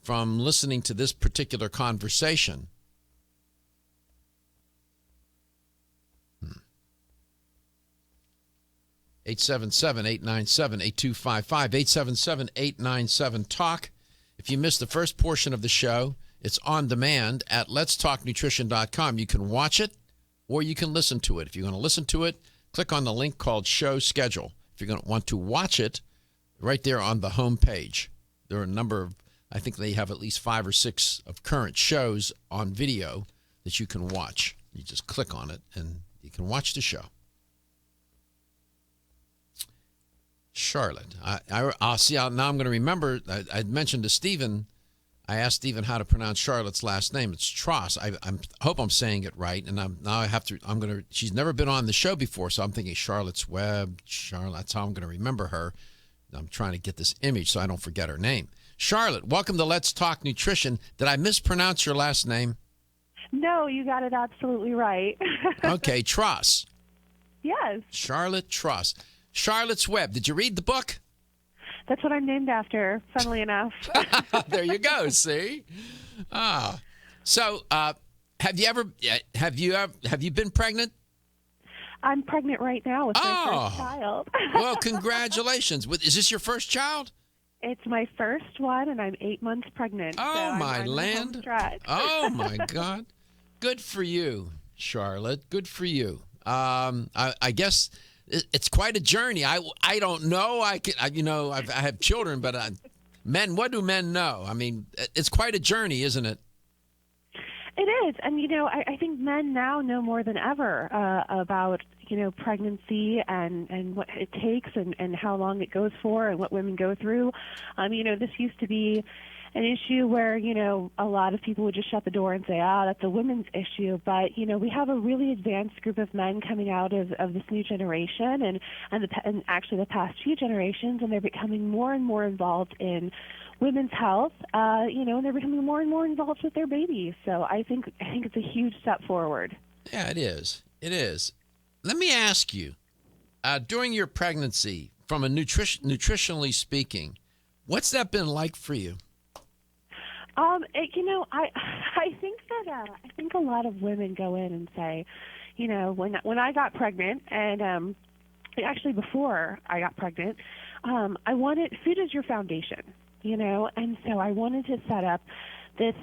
from listening to this particular conversation. 877-897-8255, 877-897-TALK. If you missed the first portion of the show, it's on demand at letstalknutrition.com. You can watch it or you can listen to it. If you're going to listen to it, click on the link called Show Schedule. If you're going to want to watch it, right there on the home page, there are a number of, I think they have at least 5 or 6 of current shows on video that you can watch. You just click on it and you can watch the show. Charlotte. I'll see. Now I'm going to remember. I mentioned to Stephen. I asked Stephen how to pronounce Charlotte's last name. It's Tross. I hope I'm saying it right. And she's never been on the show before, so I'm thinking Charlotte's Web. Charlotte. That's how I'm going to remember her. I'm trying to get this image so I don't forget her name. Charlotte, welcome to Let's Talk Nutrition. Did I mispronounce your last name? No, you got it absolutely right. Okay, Tross. Yes. Charlotte Tross. Charlotte's Web. Did you read the book? That's what I'm named after, funnily enough. There you go. See? So have you been pregnant? I'm pregnant right now with my first child. Well, congratulations. Is this your first child? It's my first one, and I'm 8 months pregnant. Oh, so my land. Oh, my God. Good for you, Charlotte. Good for you. I guess it's quite a journey. I don't know. I have children, but men, what do men know? I mean, it's quite a journey, isn't it? It is. And, I think men now know more than ever about, pregnancy and what it takes and how long it goes for and what women go through. This used to be an issue where, a lot of people would just shut the door and say, that's a women's issue. But, we have a really advanced group of men coming out of this new generation and actually the past few generations, and they're becoming more and more involved in women's health, and they're becoming more and more involved with their babies. So I think it's a huge step forward. Yeah, it is. It is. Let me ask you, during your pregnancy, from a nutritionally speaking, what's that been like for you? I think a lot of women go in and say, when I got pregnant, and actually before I got pregnant, I wanted food is your foundation, and so I wanted to set up this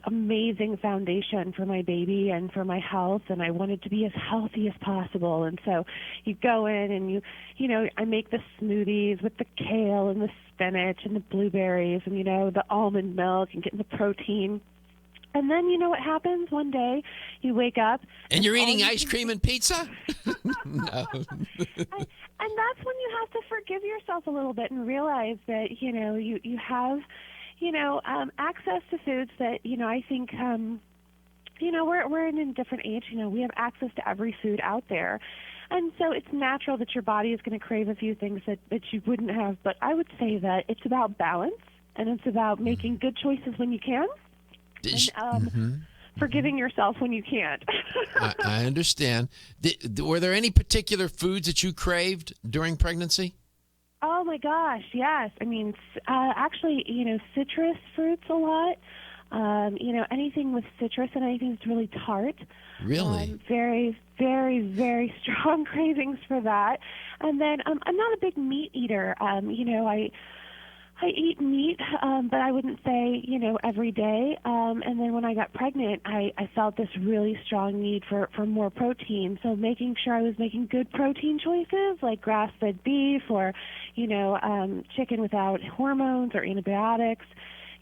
amazing foundation for my baby and for my health, and I wanted to be as healthy as possible. And so you go in and I make the smoothies with the kale and the spinach and the blueberries and the almond milk and getting the protein. And then you know what happens? One day you wake up and you're eating ice cream and pizza? No. And that's when you have to forgive yourself a little bit and realize that you have access to foods that, I think, we're in a different age. We have access to every food out there. And so it's natural that your body is going to crave a few things that you wouldn't have. But I would say that it's about balance, and it's about making good choices when you can, and forgiving yourself when you can't. I understand. Were there any particular foods that you craved during pregnancy? Oh, my gosh, yes. I mean, actually, citrus fruits a lot. Anything with citrus and anything that's really tart. Really? Very, very, very strong cravings for that. And then I'm not a big meat eater. I eat meat, but I wouldn't say, every day. And then when I got pregnant, I felt this really strong need for more protein. So making sure I was making good protein choices like grass-fed beef or, chicken without hormones or antibiotics.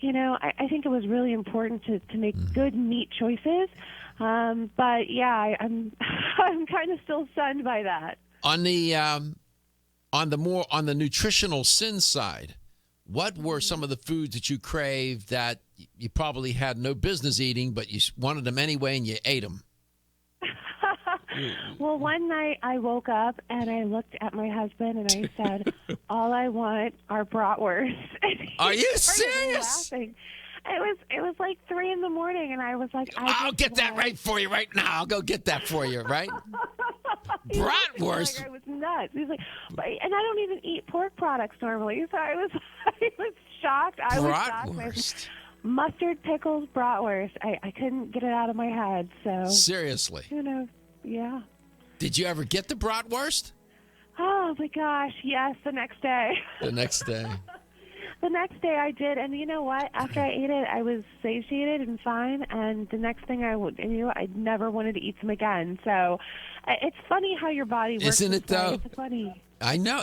I think it was really important to make good meat choices. But yeah, I'm kind of still stunned by that. On the nutritional sin side, what were some of the foods that you craved that you probably had no business eating, but you wanted them anyway and you ate them? Well, one night I woke up and I looked at my husband and I said, all I want are bratwursts. Are you serious? Laughing. It was like 3 a.m. and I was like, I'll get that right for you right now. I'll go get that for you, right? Bratwurst. Like I was nuts. He's like, and I don't even eat pork products normally, so I was shocked. I was shocked. Mustard, pickles, bratwurst. I couldn't get it out of my head. So seriously, yeah. Did you ever get the bratwurst? Oh, my gosh, yes, the next day. The next day. The next day I did, and you know what? After I ate it, I was satiated and fine, and the next thing I knew, I never wanted to eat them again. So it's funny how your body works. Isn't it, though? It's funny. I know.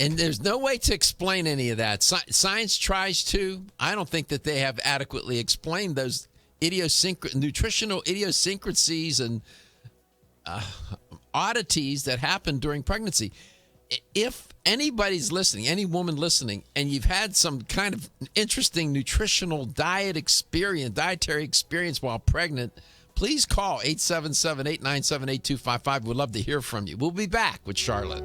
And there's no way to explain any of that. Science tries to. I don't think that they have adequately explained those nutritional idiosyncrasies and oddities that happen during pregnancy. If anybody's listening, any woman listening, and you've had some kind of interesting nutritional dietary experience while pregnant, please call 877-897-8255. We'd love to hear from you. We'll be back with Charlotte.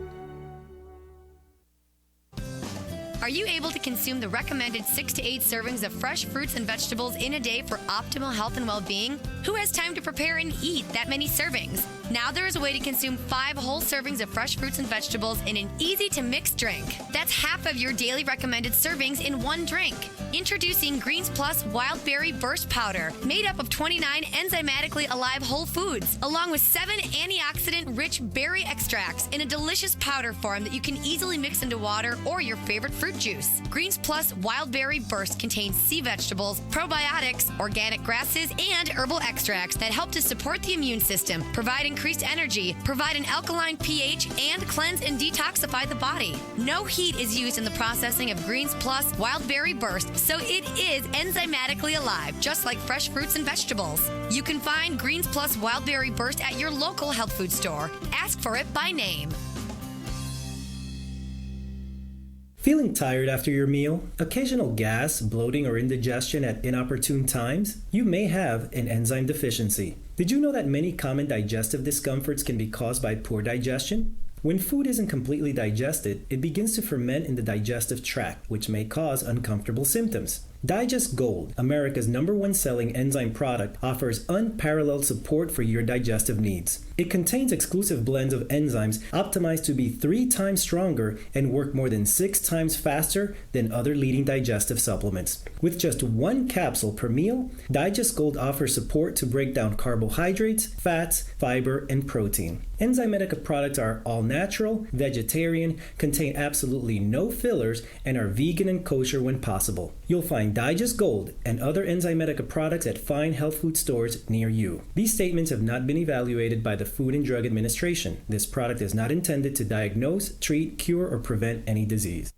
Are you able to consume the recommended 6 to 8 servings of fresh fruits and vegetables in a day for optimal health and well-being? Who has time to prepare and eat that many servings? Now there is a way to consume 5 whole servings of fresh fruits and vegetables in an easy-to-mix drink. That's half of your daily recommended servings in one drink. Introducing Greens Plus Wild Berry Burst Powder, made up of 29 enzymatically alive whole foods, along with 7 antioxidant-rich berry extracts in a delicious powder form that you can easily mix into water or your favorite fruit juice. Greens Plus Wild Berry Burst contains sea vegetables, probiotics, organic grasses, and herbal extracts that help to support the immune system, provide increased energy, provide an alkaline pH, and cleanse and detoxify the body. No heat is used in the processing of Greens Plus Wild Berry Burst, so it is enzymatically alive, just like fresh fruits and vegetables. You can find Greens Plus Wild Berry Burst at your local health food store. Ask for it by name. Feeling tired after your meal? Occasional gas, bloating, or indigestion at inopportune times? You may have an enzyme deficiency. Did you know that many common digestive discomforts can be caused by poor digestion? When food isn't completely digested, it begins to ferment in the digestive tract, which may cause uncomfortable symptoms. Digest Gold, America's #1 selling enzyme product, offers unparalleled support for your digestive needs. It contains exclusive blends of enzymes optimized to be 3 times stronger and work more than 6 times faster than other leading digestive supplements. With just 1 capsule per meal, Digest Gold offers support to break down carbohydrates, fats, fiber, and protein. Enzymedica products are all natural, vegetarian, contain absolutely no fillers, and are vegan and kosher when possible. You'll find Digest Gold and other Enzymedica products at fine health food stores near you. These statements have not been evaluated by the Food and Drug Administration. This product is not intended to diagnose, treat, cure, or prevent any disease.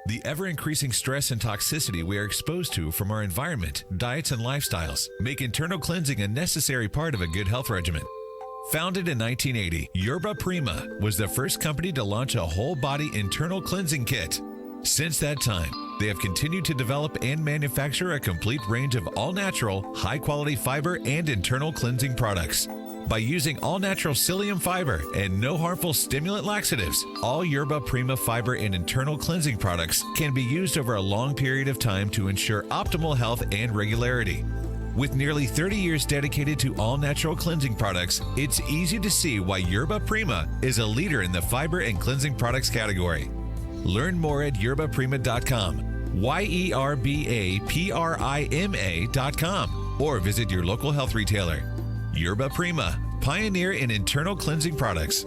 The ever-increasing stress and toxicity we are exposed to from our environment, diets, and lifestyles make internal cleansing a necessary part of a good health regimen. Founded in 1980, Yerba Prima was the first company to launch a whole-body internal cleansing kit. Since that time, they have continued to develop and manufacture a complete range of all-natural, high-quality fiber and internal cleansing products. By using all-natural psyllium fiber and no harmful stimulant laxatives, all Yerba Prima fiber and internal cleansing products can be used over a long period of time to ensure optimal health and regularity. With nearly 30 years dedicated to all-natural cleansing products, it's easy to see why Yerba Prima is a leader in the fiber and cleansing products category. Learn more at yerbaprima.com, YERBAPRIMA.com, or visit your local health retailer. Yerba Prima, pioneer in internal cleansing products.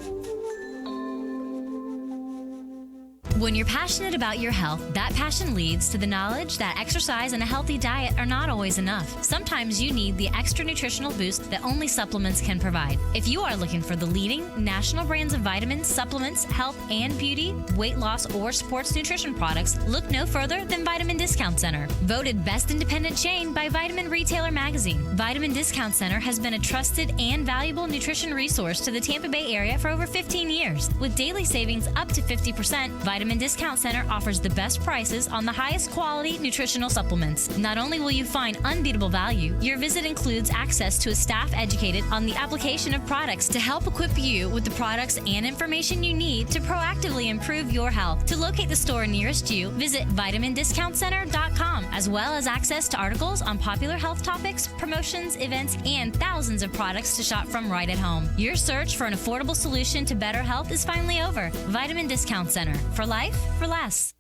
When you're passionate about your health, that passion leads to the knowledge that exercise and a healthy diet are not always enough. Sometimes you need the extra nutritional boost that only supplements can provide. If you are looking for the leading national brands of vitamins, supplements, health and beauty, weight loss, or sports nutrition products, look no further than Vitamin Discount Center. Voted best independent chain by Vitamin Retailer Magazine, Vitamin Discount Center has been a trusted and valuable nutrition resource to the Tampa Bay area for over 15 years. With daily savings up to 50%, Vitamin Discount Center offers the best prices on the highest quality nutritional supplements. Not only will you find unbeatable value, your visit includes access to a staff educated on the application of products to help equip you with the products and information you need to proactively improve your health. To locate the store nearest you, visit vitamindiscountcenter.com, as well as access to articles on popular health topics, promotions, events, and thousands of products to shop from right at home. Your search for an affordable solution to better health is finally over. Vitamin Discount Center. For life, for less.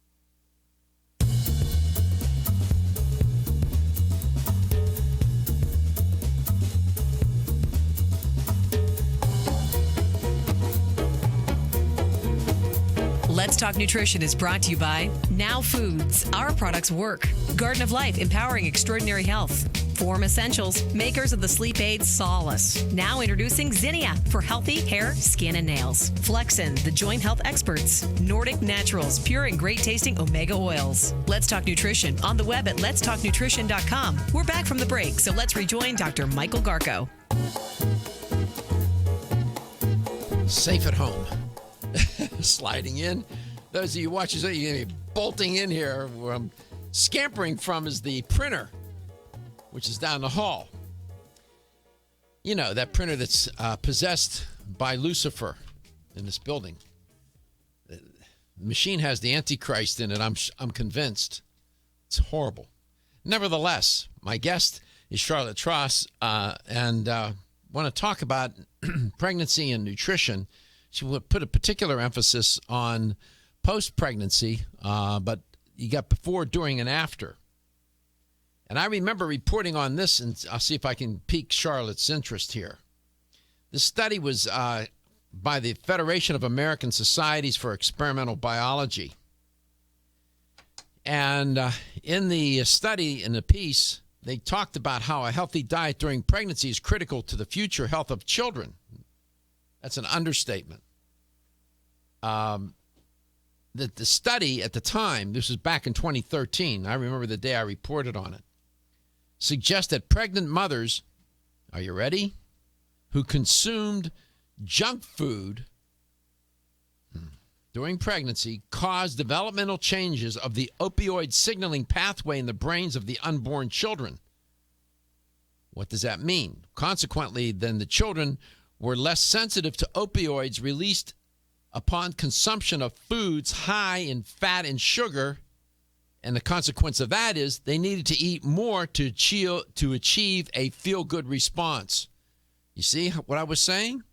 Let's Talk Nutrition is brought to you by Now Foods. Our products work. Garden of Life, empowering extraordinary health. Form Essentials, makers of the sleep aid Solace. Now introducing Zinnia for healthy hair, skin, and nails. Flexin, the joint health experts. Nordic Naturals, pure and great tasting omega oils. Let's Talk Nutrition on the web at letstalknutrition.com. We're back from the break, so let's rejoin Dr. Michael Garko. Safe at home. Sliding in. Those of you watching, you're going to be bolting in here. Where I'm scampering from is the printer, which is down the hall. You know, that printer that's possessed by Lucifer in this building. The machine has the Antichrist in it, I'm convinced. It's horrible. Nevertheless, my guest is Charlotte Tross, and want to talk about pregnancy and nutrition. She would put a particular emphasis on post-pregnancy, but you got before, during, and after. And I remember reporting on this, and I'll see if I can pique Charlotte's interest here. This study was by the Federation of American Societies for Experimental Biology. And in the study, in the piece, they talked about how a healthy diet during pregnancy is critical to the future health of children. That's an understatement. The study at the time, this was back in 2013, I remember the day I reported on it, suggests that pregnant mothers, are you ready, who consumed junk food during pregnancy caused developmental changes of the opioid signaling pathway in the brains of the unborn children. What does that mean? Consequently, then the children were less sensitive to opioids released upon consumption of foods high in fat and sugar, and the consequence of that is they needed to eat more to achieve a feel-good response. You see what I was saying?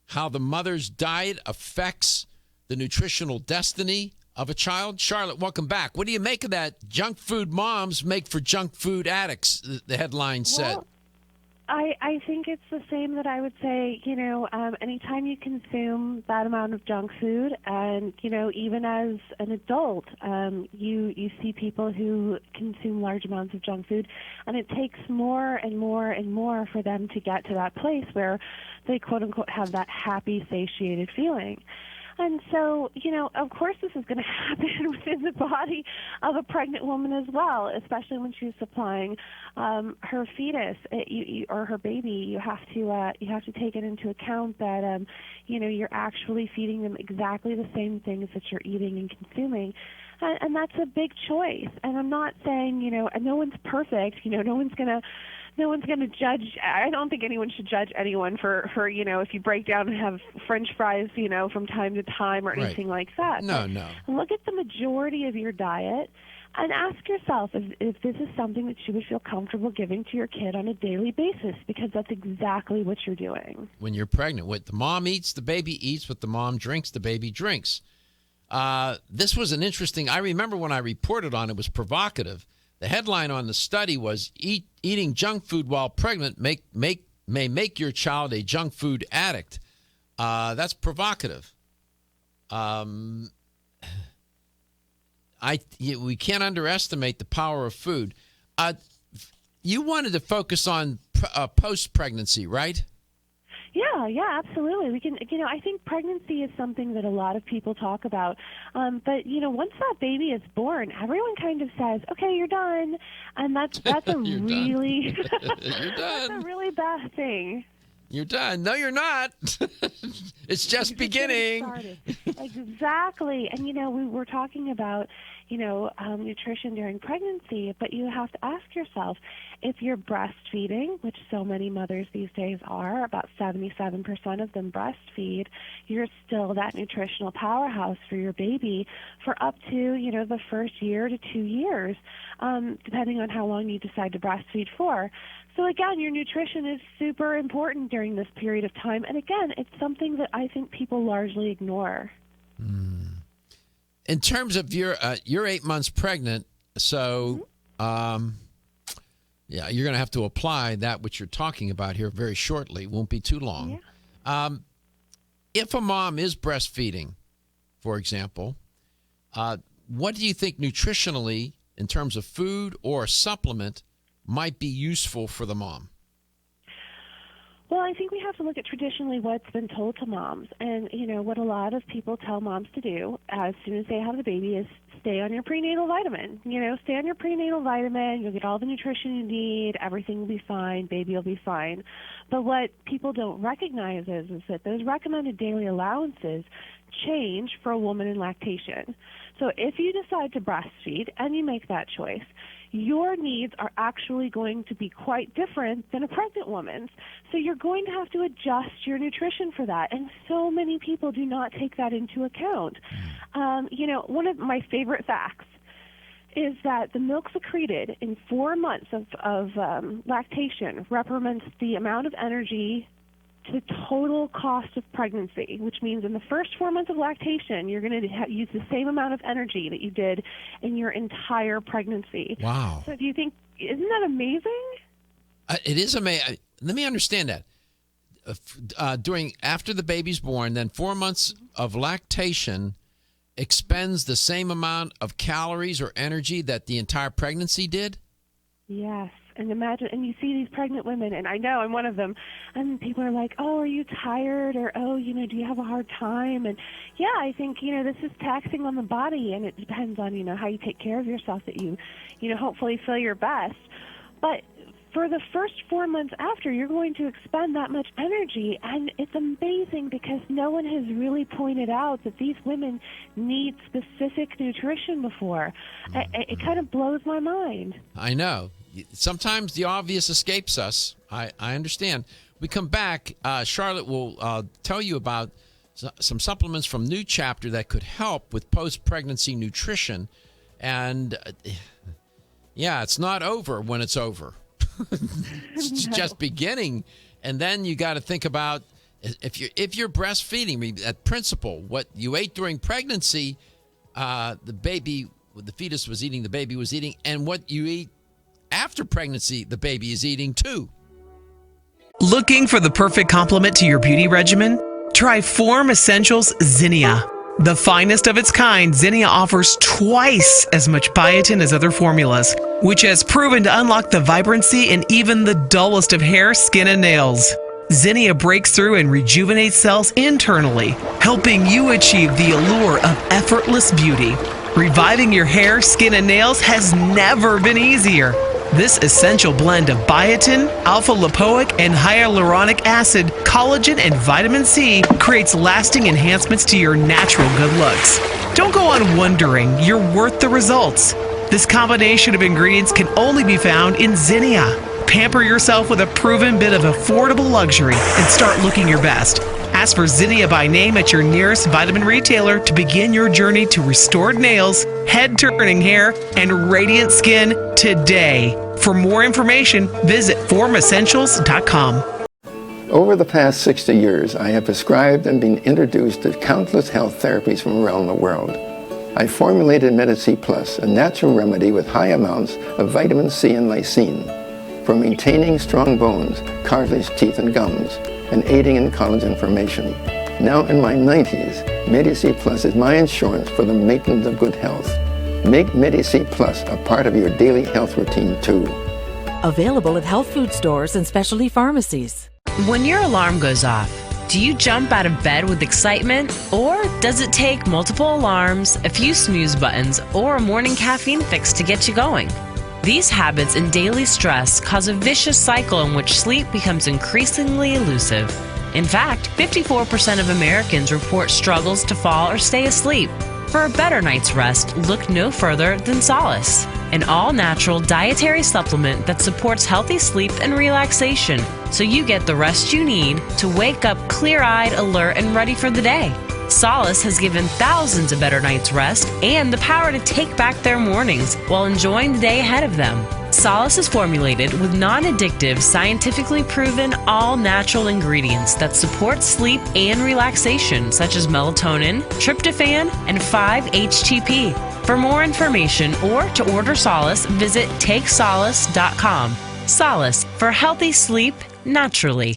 How the mother's diet affects the nutritional destiny of a child. Charlotte, welcome back. What do you make of that? Junk food moms make for junk food addicts, the headline said. Well, I think it's the same that I would say, anytime you consume that amount of junk food, and, even as an adult, you see people who consume large amounts of junk food, and it takes more and more and more for them to get to that place where they, quote-unquote, have that happy, satiated feeling. And so, of course this is going to happen within the body of a pregnant woman as well, especially when she's supplying her fetus or her baby. You have to take it into account that, you're actually feeding them exactly the same things that you're eating and consuming. And that's a big choice. And I'm not saying, no one's perfect. No one's going to judge. I don't think anyone should judge anyone for if you break down and have French fries, from time to time or anything like that. No. Look at the majority of your diet and ask yourself if this is something that you would feel comfortable giving to your kid on a daily basis, because that's exactly what you're doing. When you're pregnant, what the mom eats, the baby eats. What the mom drinks, the baby drinks. This was an interesting, I remember when I reported on it, was provocative. The headline on the study was, eating junk food while pregnant may make your child a junk food addict. That's provocative. We can't underestimate the power of food. You wanted to focus on post-pregnancy, right? Yeah, absolutely. We can, I think pregnancy is something that a lot of people talk about. But, once that baby is born, everyone kind of says, okay, you're done. And that's a really, that's a really bad thing. You're done. No, you're not. It's just beginning. Exactly. And, we were talking about, nutrition during pregnancy, but you have to ask yourself, if you're breastfeeding, which so many mothers these days are, about 77% of them breastfeed, you're still that nutritional powerhouse for your baby for up to, the first year to 2 years, depending on how long you decide to breastfeed for. So again, your nutrition is super important during this period of time. And again, it's something that I think people largely ignore. In terms of you're 8 months pregnant, so you're going to have to apply that which you're talking about here very shortly. It won't be too long. Yeah. If a mom is breastfeeding, for example. What do you think nutritionally, in terms of food or a supplement, might be useful for the mom? Well, I think we have to look at traditionally what's been told to moms. And, what a lot of people tell moms to do as soon as they have the baby is stay on your prenatal vitamin. Stay on your prenatal vitamin. You'll get all the nutrition you need. Everything will be fine. Baby will be fine. But what people don't recognize is that those recommended daily allowances change for a woman in lactation. So if you decide to breastfeed and you make that choice, your needs are actually going to be quite different than a pregnant woman's. So you're going to have to adjust your nutrition for that. And so many people do not take that into account. One of my favorite facts is that the milk secreted in 4 months of lactation represents the amount of energy to total cost of pregnancy, which means in the first 4 months of lactation, you're going to use the same amount of energy that you did in your entire pregnancy. Wow. So do you think, isn't that amazing? It is amazing. Let me understand that. After the baby's born, then 4 months of lactation expends the same amount of calories or energy that the entire pregnancy did? Yes. And imagine, and you see these pregnant women, and I know I'm one of them, and people are like, oh, are you tired? Or, oh, do you have a hard time? And yeah, I think, this is taxing on the body, and it depends on, how you take care of yourself, that you hopefully feel your best. But for the first 4 months after, you're going to expend that much energy, and it's amazing because no one has really pointed out that these women need specific nutrition before. It kind of blows my mind. I know. Sometimes the obvious escapes us. I understand. We come back. Charlotte will tell you about some supplements from New Chapter that could help with post-pregnancy nutrition. And, it's not over when it's over. It's just beginning. And then you got to think about if you're breastfeeding, that principle, what you ate during pregnancy, the fetus was eating, the baby was eating, and what you eat after pregnancy, the baby is eating too. Looking for the perfect complement to your beauty regimen? Try Form Essentials Zinnia. The finest of its kind, Zinnia offers twice as much biotin as other formulas, which has proven to unlock the vibrancy in even the dullest of hair, skin, and nails. Zinnia breaks through and rejuvenates cells internally, helping you achieve the allure of effortless beauty. Reviving your hair, skin, and nails has never been easier. This essential blend of biotin, alpha-lipoic, and hyaluronic acid, collagen, and vitamin C creates lasting enhancements to your natural good looks. Don't go on wondering. You're worth the results. This combination of ingredients can only be found in Zinnia. Pamper yourself with a proven bit of affordable luxury and start looking your best. Ask for Zinnia by name at your nearest vitamin retailer to begin your journey to restored nails, head-turning hair, and radiant skin today. For more information, visit formessentials.com. Over the past 60 years, I have prescribed and been introduced to countless health therapies from around the world. I formulated Medici Plus, a natural remedy with high amounts of vitamin C and lysine for maintaining strong bones, cartilage, teeth, and gums, and aiding in collagen formation. Now in my 90s, Medici Plus is my insurance for the maintenance of good health. Make Medici Plus a part of your daily health routine too. Available at health food stores and specialty pharmacies. When your alarm goes off, do you jump out of bed with excitement? Or does it take multiple alarms, a few snooze buttons, or a morning caffeine fix to get you going? These habits and daily stress cause a vicious cycle in which sleep becomes increasingly elusive. In fact, 54% of Americans report struggles to fall or stay asleep. For a better night's rest, look no further than Solace, an all-natural dietary supplement that supports healthy sleep and relaxation, so you get the rest you need to wake up clear-eyed, alert, and ready for the day. Solace has given thousands a better night's rest and the power to take back their mornings while enjoying the day ahead of them. Solace is formulated with non-addictive, scientifically proven, all-natural ingredients that support sleep and relaxation, such as melatonin, tryptophan, and 5-HTP. For more information or to order Solace, visit takesolace.com. Solace for healthy sleep naturally.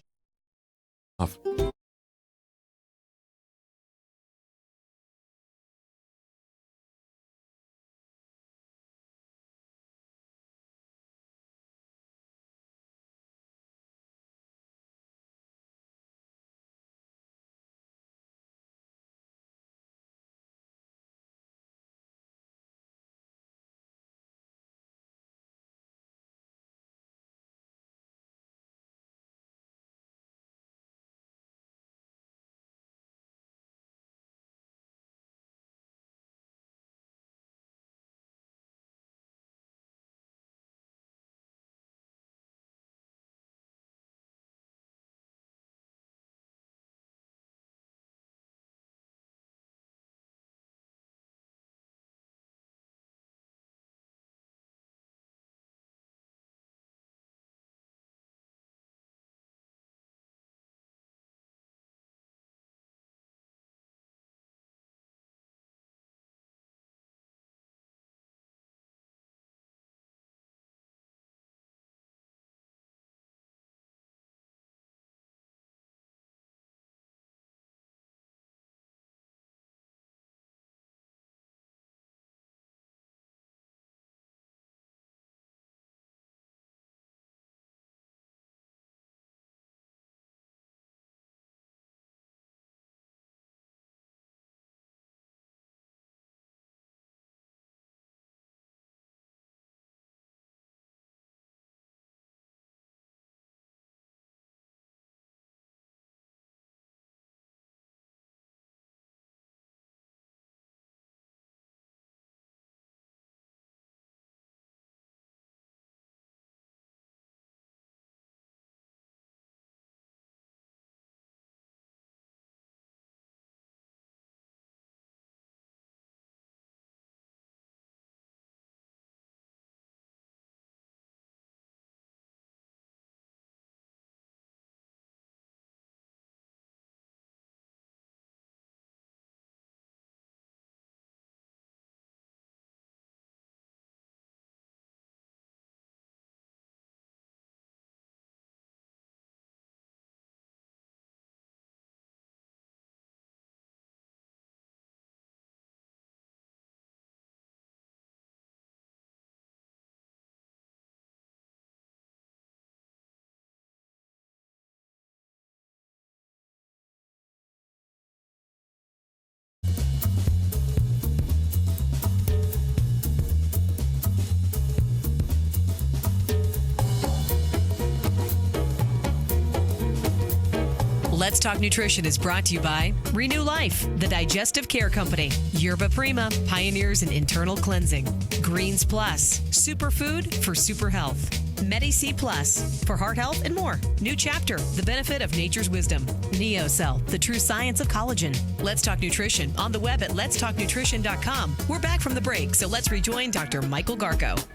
Let's Talk Nutrition is brought to you by Renew Life, the digestive care company. Yerba Prima, pioneers in internal cleansing. Greens Plus, superfood for super health. Medi-C Plus, for heart health and more. New Chapter, the benefit of nature's wisdom. NeoCell, the true science of collagen. Let's Talk Nutrition on the web at letstalknutrition.com. We're back from the break, so let's rejoin Dr. Michael Garko.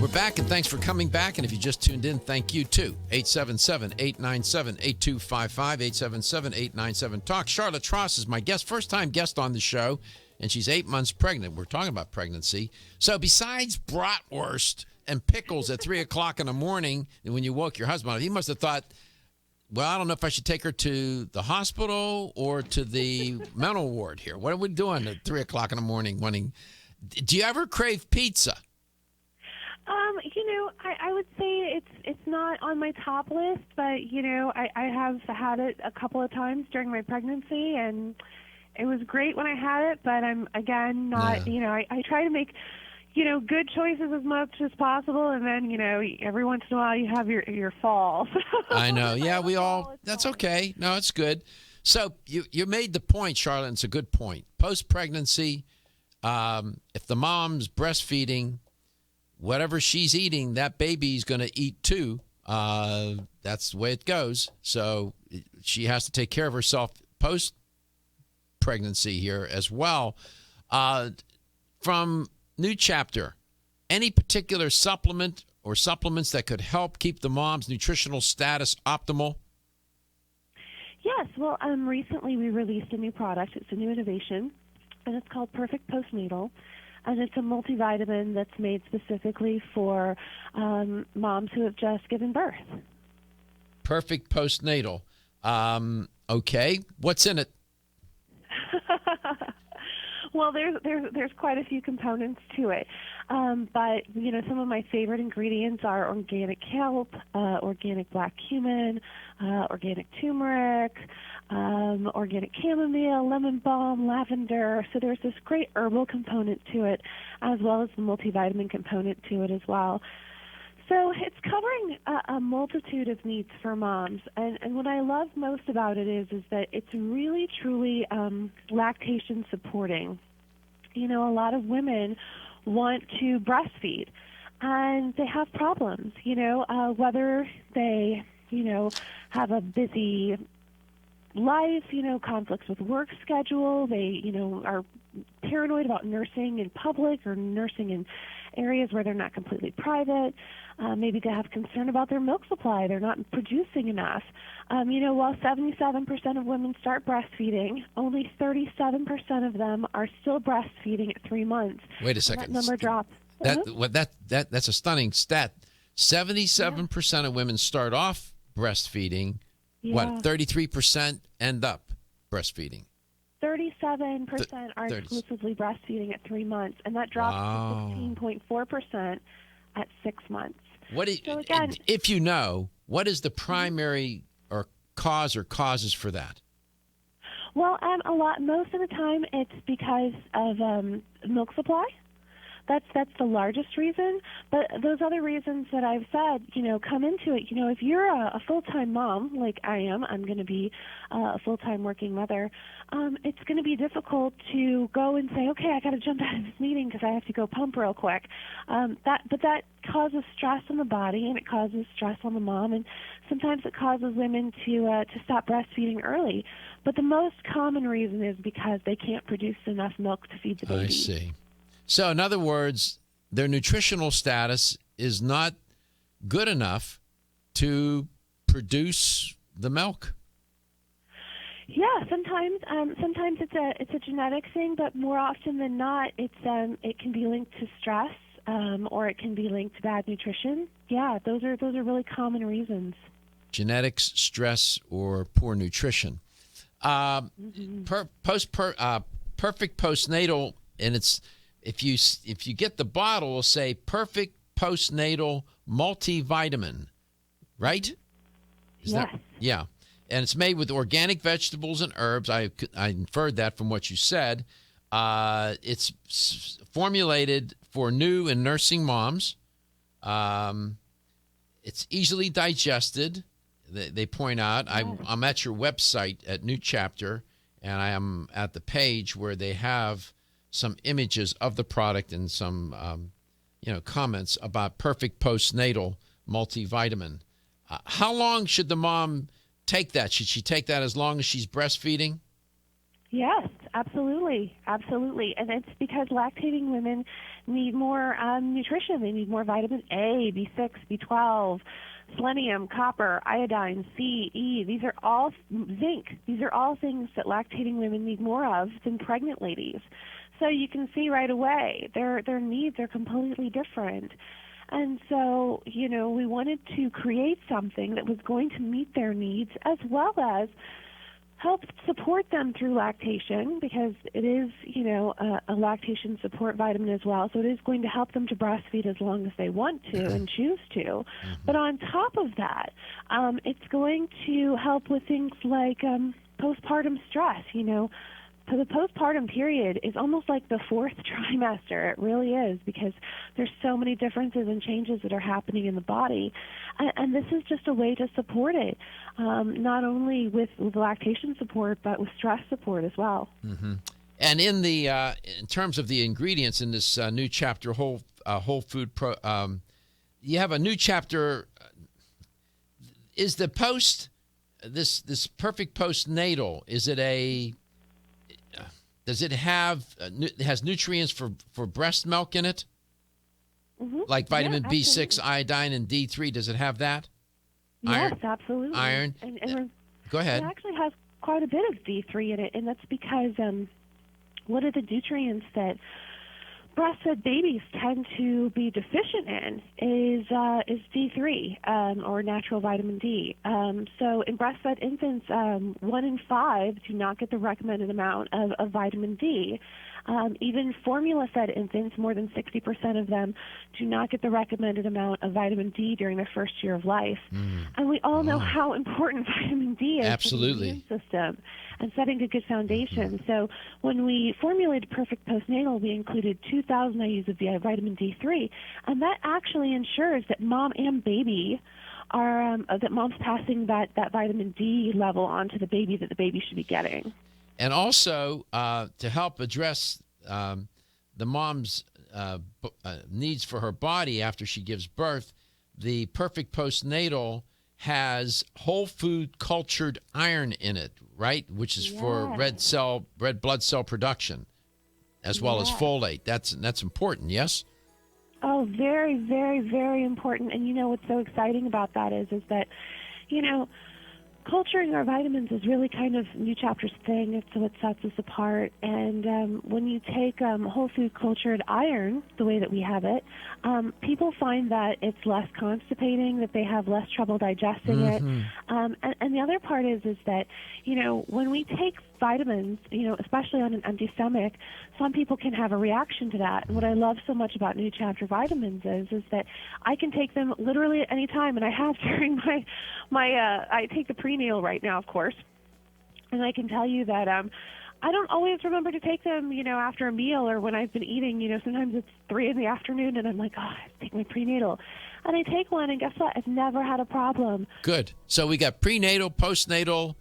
We're back, and thanks for coming back. And if you just tuned in, thank you too. 877-897-8255, 877-897-TALK. Charlotte Tross is my guest, first-time guest on the show, and she's 8 months pregnant. We're talking about pregnancy. So besides bratwurst and pickles at 3 o'clock in the morning, when you woke your husband up, he must have thought, well, I don't know if I should take her to the hospital or to the mental ward here. What are we doing at 3 o'clock in the morning? Do you ever crave pizza? I would say it's not on my top list, but, I have had it a couple of times during my pregnancy, and it was great when I had it, but I'm, again, not, I try to make, good choices as much as possible, and then, every once in a while you have your falls. I know. Yeah, that's okay. No, it's good. So you made the point, Charlotte, and it's a good point. Post-pregnancy, if the mom's breastfeeding, whatever she's eating, that baby's going to eat too. That's the way it goes. So she has to take care of herself post-pregnancy here as well. From New Chapter, any particular supplement or supplements that could help keep the mom's nutritional status optimal? Yes. Well, recently we released a new product. It's a new innovation, and it's called Perfect Postnatal. And it's a multivitamin that's made specifically for moms who have just given birth. Perfect Postnatal. Okay. What's in it? Well, there's quite a few components to it. But, some of my favorite ingredients are organic kelp, organic black cumin, organic turmeric, organic chamomile, lemon balm, lavender. So there's this great herbal component to it, as well as the multivitamin component to it as well. So it's covering a multitude of needs for moms. And what I love most about it is that it's really, truly lactation supporting. A lot of women want to breastfeed, and they have problems, whether they, have a busy life, conflicts with work schedule, they, are paranoid about nursing in public or nursing in areas where they're not completely private. Maybe they have concern about their milk supply. They're not producing enough. While 77% of women start breastfeeding, only 37% of them are still breastfeeding at 3 months. Wait a second. That number drops. That's a stunning stat. 77% of women start off breastfeeding. Yeah. 33% end up breastfeeding. 37% are exclusively breastfeeding at 3 months, and that drops to 16.4% at 6 months. If you know, what is the primary or causes for that? Well, most of the time it's because of milk supply. That's the largest reason. But those other reasons that I've said, come into it. If you're a full-time mom, like I am, I'm going to be a full-time working mother, it's going to be difficult to go and say, okay, I got to jump out of this meeting because I have to go pump real quick. But that causes stress on the body, and it causes stress on the mom, and sometimes it causes women to stop breastfeeding early. But the most common reason is because they can't produce enough milk to feed the baby. I see. So, in other words, their nutritional status is not good enough to produce the milk. Yeah, sometimes it's a genetic thing, but more often than not, it can be linked to stress, or it can be linked to bad nutrition. Yeah, those are really common reasons. Genetics, stress, or poor nutrition. Perfect Postnatal, and it's. If you get the bottle, it'll say Perfect Postnatal Multivitamin, right? Yes. Yeah. And it's made with organic vegetables and herbs. I inferred that from what you said. It's formulated for new and nursing moms. It's easily digested. they point out, I'm at your website at New Chapter, and I am at the page where they have some images of the product and some comments about Perfect Postnatal Multivitamin. How long should the mom take that? Should she take that as long as she's breastfeeding? Yes, absolutely. Absolutely. And it's because lactating women need more nutrition. They need more vitamin A, B6, B12, selenium, copper, iodine, C, E. These are all zinc. These are all things that lactating women need more of than pregnant ladies. So you can see right away their needs are completely different. And so, we wanted to create something that was going to meet their needs as well as help support them through lactation, because it is, a lactation support vitamin as well. So it is going to help them to breastfeed as long as they want to and choose to. But on top of that, it's going to help with things like postpartum stress. So the postpartum period is almost like the fourth trimester. It really is, because there's so many differences and changes that are happening in the body. And this is just a way to support it, not only with lactation support, but with stress support as well. Mm-hmm. And in terms of the ingredients in this New Chapter whole food you have a New Chapter. Is the this Perfect Postnatal, is it does it have it has nutrients for breast milk in it? Mm-hmm. Like vitamin Yeah, B6, iodine, and D3. Does it have that? Yes, absolutely. Iron. And Go ahead. It actually has quite a bit of D3 in it, and that's because one of the nutrients that breastfed babies tend to be deficient in is D3, or natural vitamin D. So in breastfed infants, 1 in 5 do not get the recommended amount of vitamin D. Even formula-fed infants, more than 60% of them do not get the recommended amount of vitamin D during their first year of life. And we all know how important vitamin D is for the immune system and setting a good foundation. So when we formulated Perfect Postnatal, we included 2,000 IUs of vitamin D3, and that actually ensures that mom and baby are that mom's passing that vitamin D level on to the baby that the baby should be getting. And also, to help address the mom's needs for her body after she gives birth, the Perfect Postnatal has whole food cultured iron in it, right? Which is for red blood cell production, as well as folate. That's important, yes? Oh, very, very, very important. And what's so exciting about that is that, culturing our vitamins is really kind of New Chapter's thing. It's what sets us apart. And when you take whole food cultured iron, the way that we have it, people find that it's less constipating, that they have less trouble digesting it. And the other part is that, when we take vitamins, especially on an empty stomach, some people can have a reaction to that. And what I love so much about New Chapter vitamins is that I can take them literally at any time, and I have during my I take the prenatal right now, of course, and I can tell you that I don't always remember to take them, after a meal or when I've been eating. Sometimes it's 3 in the afternoon, and I'm like, I have to take my prenatal. And I take one, and guess what? I've never had a problem. Good. So we got prenatal, postnatal,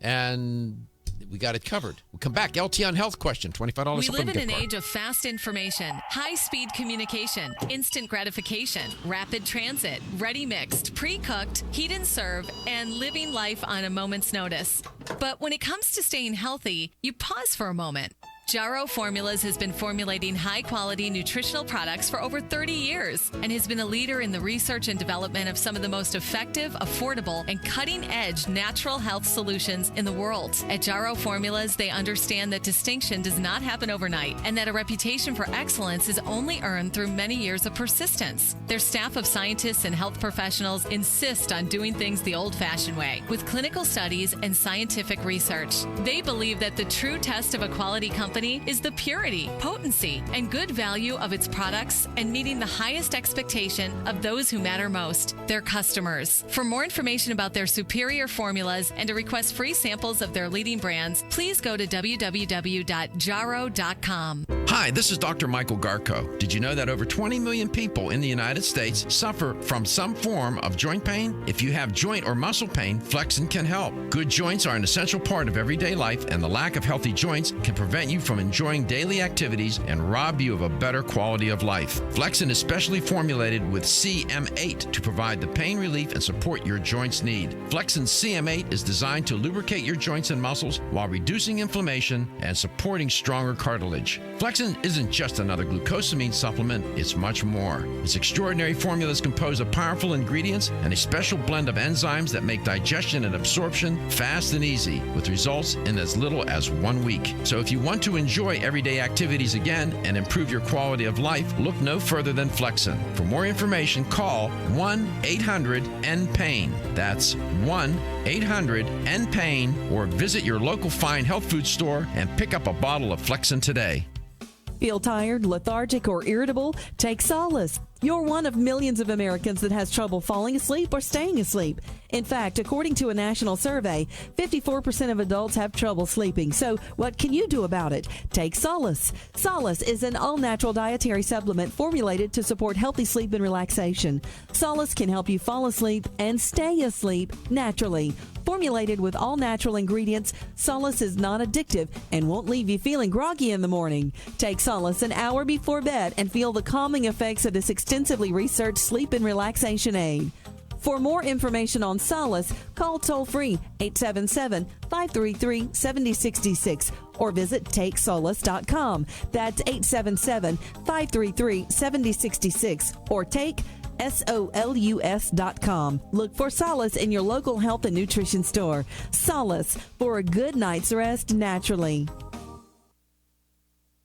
and we got it covered. We'll come back. LT on Health question, $25 We supplement live in gift an card. age of fast information, high-speed communication, instant gratification, rapid transit, ready mixed, pre-cooked, heat and serve, and living life on a moment's notice. But when it comes to staying healthy, you pause for a moment. Jarrow Formulas has been formulating high-quality nutritional products for over 30 years and has been a leader in the research and development of some of the most effective, affordable, and cutting-edge natural health solutions in the world. At Jarrow Formulas, they understand that distinction does not happen overnight and that a reputation for excellence is only earned through many years of persistence. Their staff of scientists and health professionals insist on doing things the old-fashioned way, with clinical studies and scientific research. They believe that the true test of a quality company is the purity, potency, and good value of its products and meeting the highest expectation of those who matter most, their customers. For more information about their superior formulas and to request free samples of their leading brands, please go to www.jarrow.com. Hi, Hi, this is Dr. Michael Garko. Did you know that over 20 million people in the United States suffer from some form of joint pain? If you have joint or muscle pain, Flexin can help. Good joints are an essential part of everyday life, and the lack of healthy joints can prevent you from enjoying daily activities and rob you of a better quality of life. Flexin is specially formulated with CM8 to provide the pain relief and support your joints need. Flexin CM8 is designed to lubricate your joints and muscles while reducing inflammation and supporting stronger cartilage. Flexin isn't just another glucosamine supplement, it's much more. Its extraordinary formula is composed of powerful ingredients and a special blend of enzymes that make digestion and absorption fast and easy, with results in as little as 1 week. So if you want to enjoy everyday activities again and improve your quality of life, look no further than Flexin. For more information, call 1-800-NPAIN. That's 1-800-NPAIN, or visit your local fine health food store and pick up a bottle of Flexin today. Feel tired, lethargic, or irritable? Take Solace. You're one of millions of Americans that has trouble falling asleep or staying asleep. In fact, according to a national survey, 54% of adults have trouble sleeping. So what can you do about it? Take Solace. Solace is an all-natural dietary supplement formulated to support healthy sleep and relaxation. Solace can help you fall asleep and stay asleep naturally. Formulated with all-natural ingredients, Solace is non-addictive and won't leave you feeling groggy in the morning. Take Solace an hour before bed and feel the calming effects of this extensively researched sleep and relaxation aid. For more information on Solace, call toll-free 877-533-7066 or visit takesolace.com. That's 877-533-7066 or take SOLUS.com. Look for Solace in your local health and nutrition store. Solace, for a good night's rest naturally.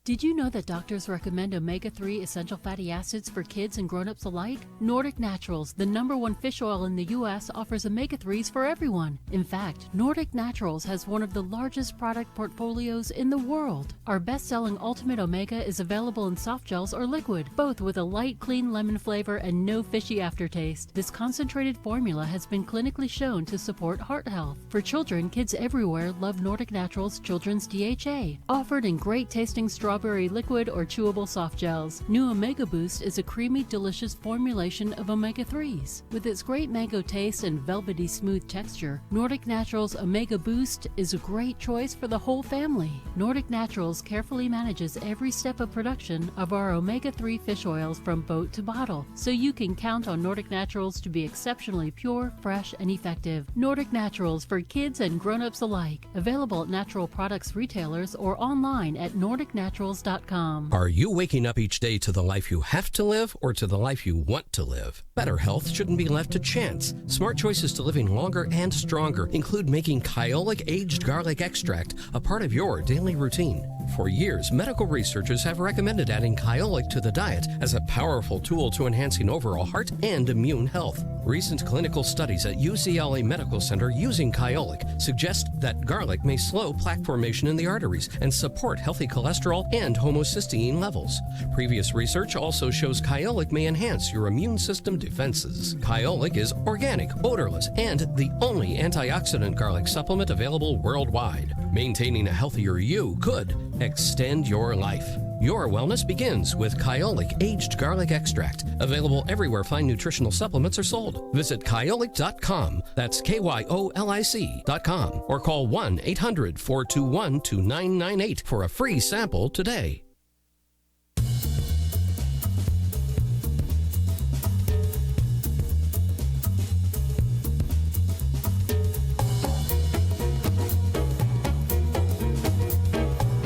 Did you know that doctors recommend omega-3 essential fatty acids for kids and grown-ups alike? Nordic Naturals, the #1 fish oil in the U.S., offers omega-3s for everyone. In fact, Nordic Naturals has one of the largest product portfolios in the world. Our best-selling Ultimate Omega is available in soft gels or liquid, both with a light, clean lemon flavor and no fishy aftertaste. This concentrated formula has been clinically shown to support heart health. For children, kids everywhere love Nordic Naturals Children's DHA, offered in great-tasting strawberry liquid or chewable soft gels. New Omega Boost is a creamy, delicious formulation of omega-3s. With its great mango taste and velvety smooth texture, Nordic Naturals Omega Boost is a great choice for the whole family. Nordic Naturals carefully manages every step of production of our omega-3 fish oils from boat to bottle, so you can count on Nordic Naturals to be exceptionally pure, fresh, and effective. Nordic Naturals for kids and grown-ups alike. Available at natural products retailers or online at NordicNaturals.com. Are you waking up each day to the life you have to live or to the life you want to live? Better health shouldn't be left to chance. Smart choices to living longer and stronger include making Kyolic aged garlic extract a part of your daily routine. For years, medical researchers have recommended adding Kyolic to the diet as a powerful tool to enhancing overall heart and immune health. Recent clinical studies at UCLA Medical Center using Kyolic suggest that garlic may slow plaque formation in the arteries and support healthy cholesterol and homocysteine levels. Previous research also shows Kyolic may enhance your immune system defenses. Kyolic is organic, odorless, and the only antioxidant garlic supplement available worldwide. Maintaining a healthier you could extend your life. Your wellness begins with Kyolic aged garlic extract, available everywhere fine nutritional supplements are sold. Visit Kyolic.com, that's KYOLIC.com, or call 1-800-421-2998 for a free sample today.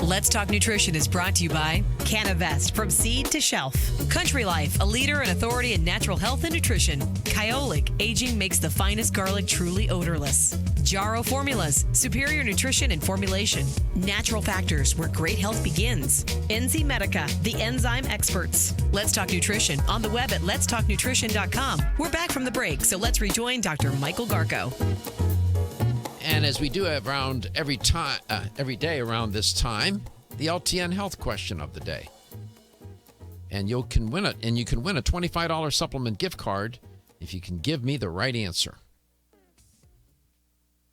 Let's Talk Nutrition is brought to you by Canavest, from seed to shelf. Country Life, a leader and authority in natural health and nutrition. Kyolic, aging makes the finest garlic truly odorless. Jarrow Formulas, superior nutrition and formulation. Natural Factors, where great health begins. NZ Medica, the enzyme experts. Let's Talk Nutrition on the web at letstalknutrition.com. We're back from the break, so let's rejoin Dr. Michael Garko. And as we do around every day around this time, the LTN health question of the day. And you can win it, and you can win a $25 supplement gift card if you can give me the right answer.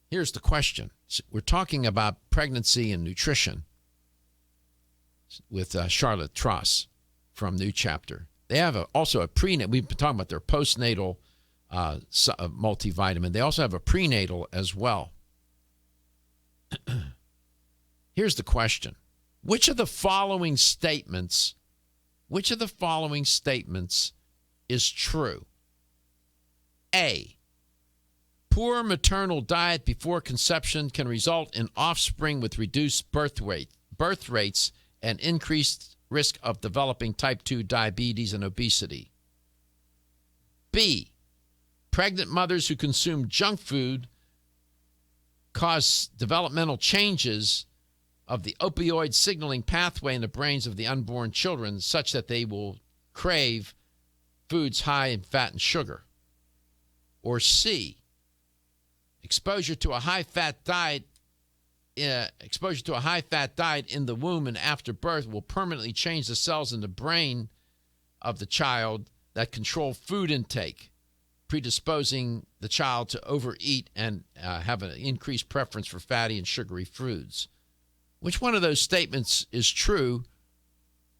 Here's the question. We're talking about pregnancy and nutrition. with Charlotte Tross from New Chapter. They have also a prenatal. We've been talking about their postnatal multivitamin. They also have a prenatal as well. Here's the question. Which of the following statements is true? A, poor maternal diet before conception can result in offspring with reduced birth rates and increased risk of developing type 2 diabetes and obesity. B, pregnant mothers who consume junk food cause developmental changes of the opioid signaling pathway in the brains of the unborn children such that they will crave foods high in fat and sugar. Or C, exposure to a high-fat diet in the womb and after birth will permanently change the cells in the brain of the child that control food intake, predisposing the child to overeat and have an increased preference for fatty and sugary foods. Which one of those statements is true,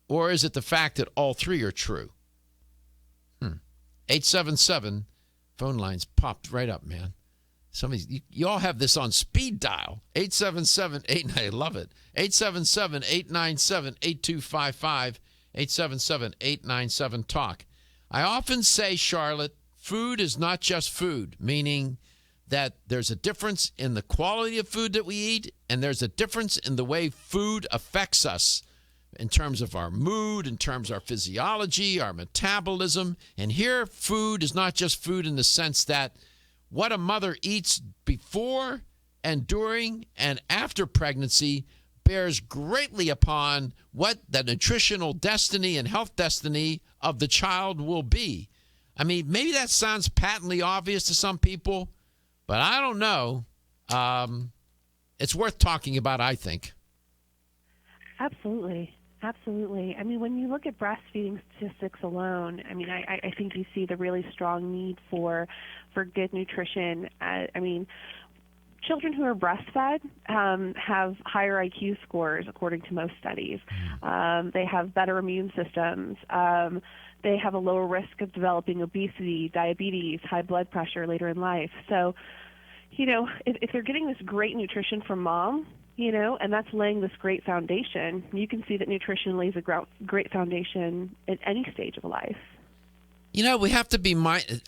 or is it the fact that all three are true? 877, phone lines popped right up, man. You all have this on speed dial. 877-89, I love it. 877-897-8255, 877-897-TALK. I often say, Charlotte, food is not just food, meaning that there's a difference in the quality of food that we eat, and there's a difference in the way food affects us in terms of our mood, in terms of our physiology, our metabolism. And here, food is not just food in the sense that what a mother eats before and during and after pregnancy bears greatly upon what the nutritional destiny and health destiny of the child will be. I mean, maybe that sounds patently obvious to some people, but I don't know. It's worth talking about, I think. Absolutely. Absolutely. I mean, when you look at breastfeeding statistics alone, I mean, I think you see the really strong need for good nutrition. I mean, children who are breastfed have higher IQ scores, according to most studies. They have better immune systems. They have a lower risk of developing obesity, diabetes, high blood pressure later in life. So, if they're getting this great nutrition from mom, and that's laying this great foundation, you can see that nutrition lays a great foundation at any stage of life. We have to be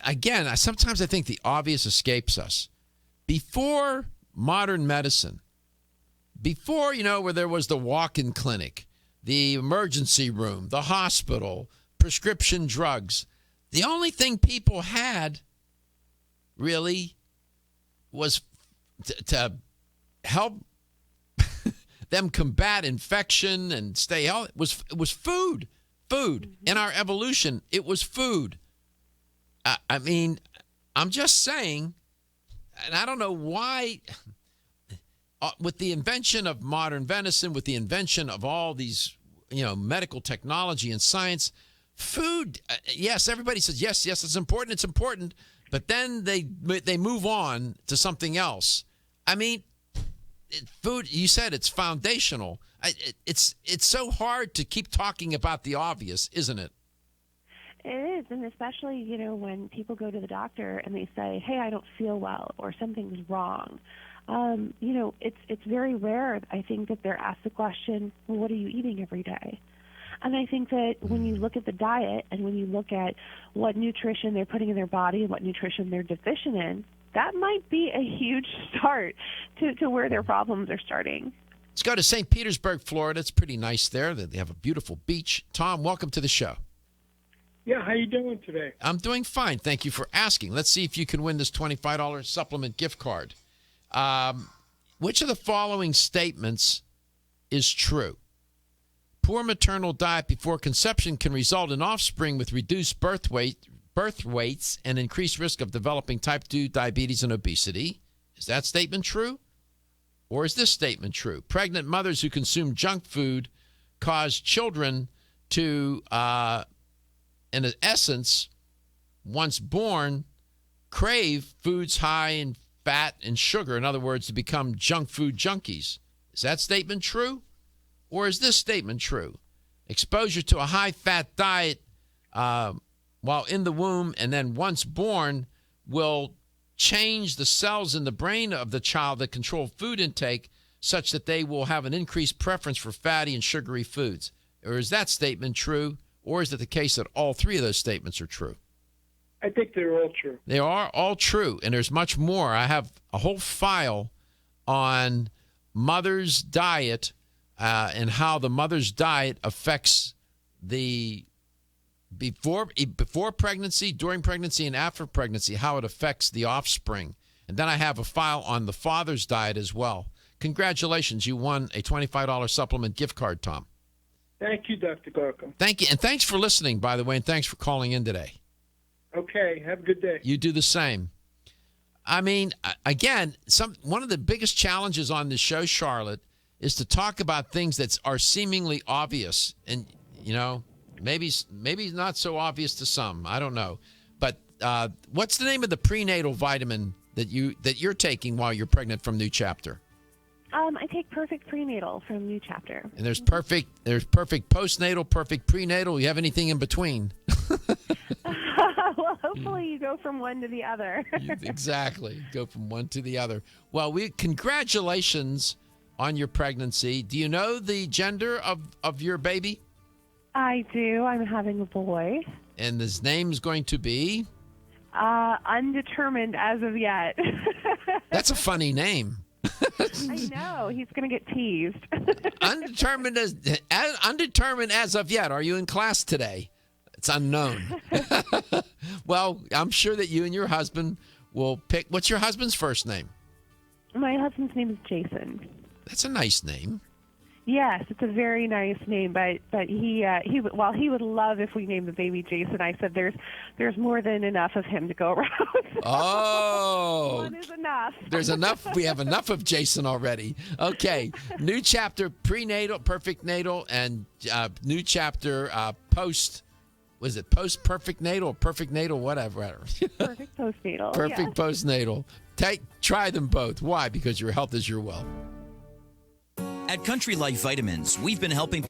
again, sometimes I think the obvious escapes us. Before modern medicine, before, where there was the walk-in clinic, the emergency room, the hospital, prescription drugs, the only thing people had really was to help them combat infection and stay healthy. It was food. In our evolution, it was food. I mean, I'm just saying, and I don't know why, with the invention of modern medicine, with the invention of all these, medical technology and science, food, yes, everybody says, yes, it's important, but then they move on to something else. I mean, food, you said it's foundational. It's so hard to keep talking about the obvious, isn't it? It is, and especially, when people go to the doctor and they say, hey, I don't feel well or something's wrong. It's very rare, I think, that they're asked the question, well, what are you eating every day? And I think that when you look at the diet and when you look at what nutrition they're putting in their body and what nutrition they're deficient in, that might be a huge start to where their problems are starting. Let's go to St. Petersburg, Florida. It's pretty nice there. They have a beautiful beach. Tom, welcome to the show. Yeah, how you doing today? I'm doing fine. Thank you for asking. Let's see if you can win this $25 supplement gift card. Which of the following statements is true? Poor maternal diet before conception can result in offspring with reduced birth weights and increased risk of developing type 2 diabetes and obesity. Is that statement true? Or is this statement true? Pregnant mothers who consume junk food cause children to, in essence, once born, crave foods high in fat and sugar. In other words, to become junk food junkies. Is that statement true? Or is this statement true? Exposure to a high-fat diet while in the womb and then once born will change the cells in the brain of the child that control food intake such that they will have an increased preference for fatty and sugary foods. Or is that statement true, or is it the case that all three of those statements are true? I think they're all true. They are all true, and there's much more. I have a whole file on mother's diet and how the mother's diet affects the before pregnancy, during pregnancy, and after pregnancy, how it affects the offspring. And then I have a file on the father's diet as well. Congratulations, you won a $25 supplement gift card, Tom. Thank you, Dr. Garko. Thank you, and thanks for listening, by the way, and thanks for calling in today. Okay, have a good day. You do the same. I mean, again, one of the biggest challenges on this show, Charlotte, is to talk about things that are seemingly obvious, and maybe not so obvious to some. I don't know, but what's the name of the prenatal vitamin that you're taking while you're pregnant from New Chapter? I take Perfect Prenatal from New Chapter. And there's perfect postnatal, perfect prenatal. You have anything in between? Well, hopefully you go from one to the other. Exactly. Go from one to the other. Well, congratulations on your pregnancy. Do you know the gender of your baby? I do. I'm having a boy. And his name's going to be? Undetermined as of yet. That's a funny name. I know. He's going to get teased. Undetermined as of yet. Are you in class today? It's unknown. Well, I'm sure that you and your husband will pick. What's your husband's first name? My husband's name is Jason. That's a nice name. Yes, it's a very nice name, but he would love if we named the baby Jason. I said there's more than enough of him to go around. Oh, one is enough. There's enough. We have enough of Jason already. Okay, New Chapter prenatal, perfect natal, and New Chapter post. Was it post perfect natal, perfect natal, whatever? Perfect postnatal. Perfect postnatal. Try them both. Why? Because your health is your wealth. At Country Life Vitamins, we've been helping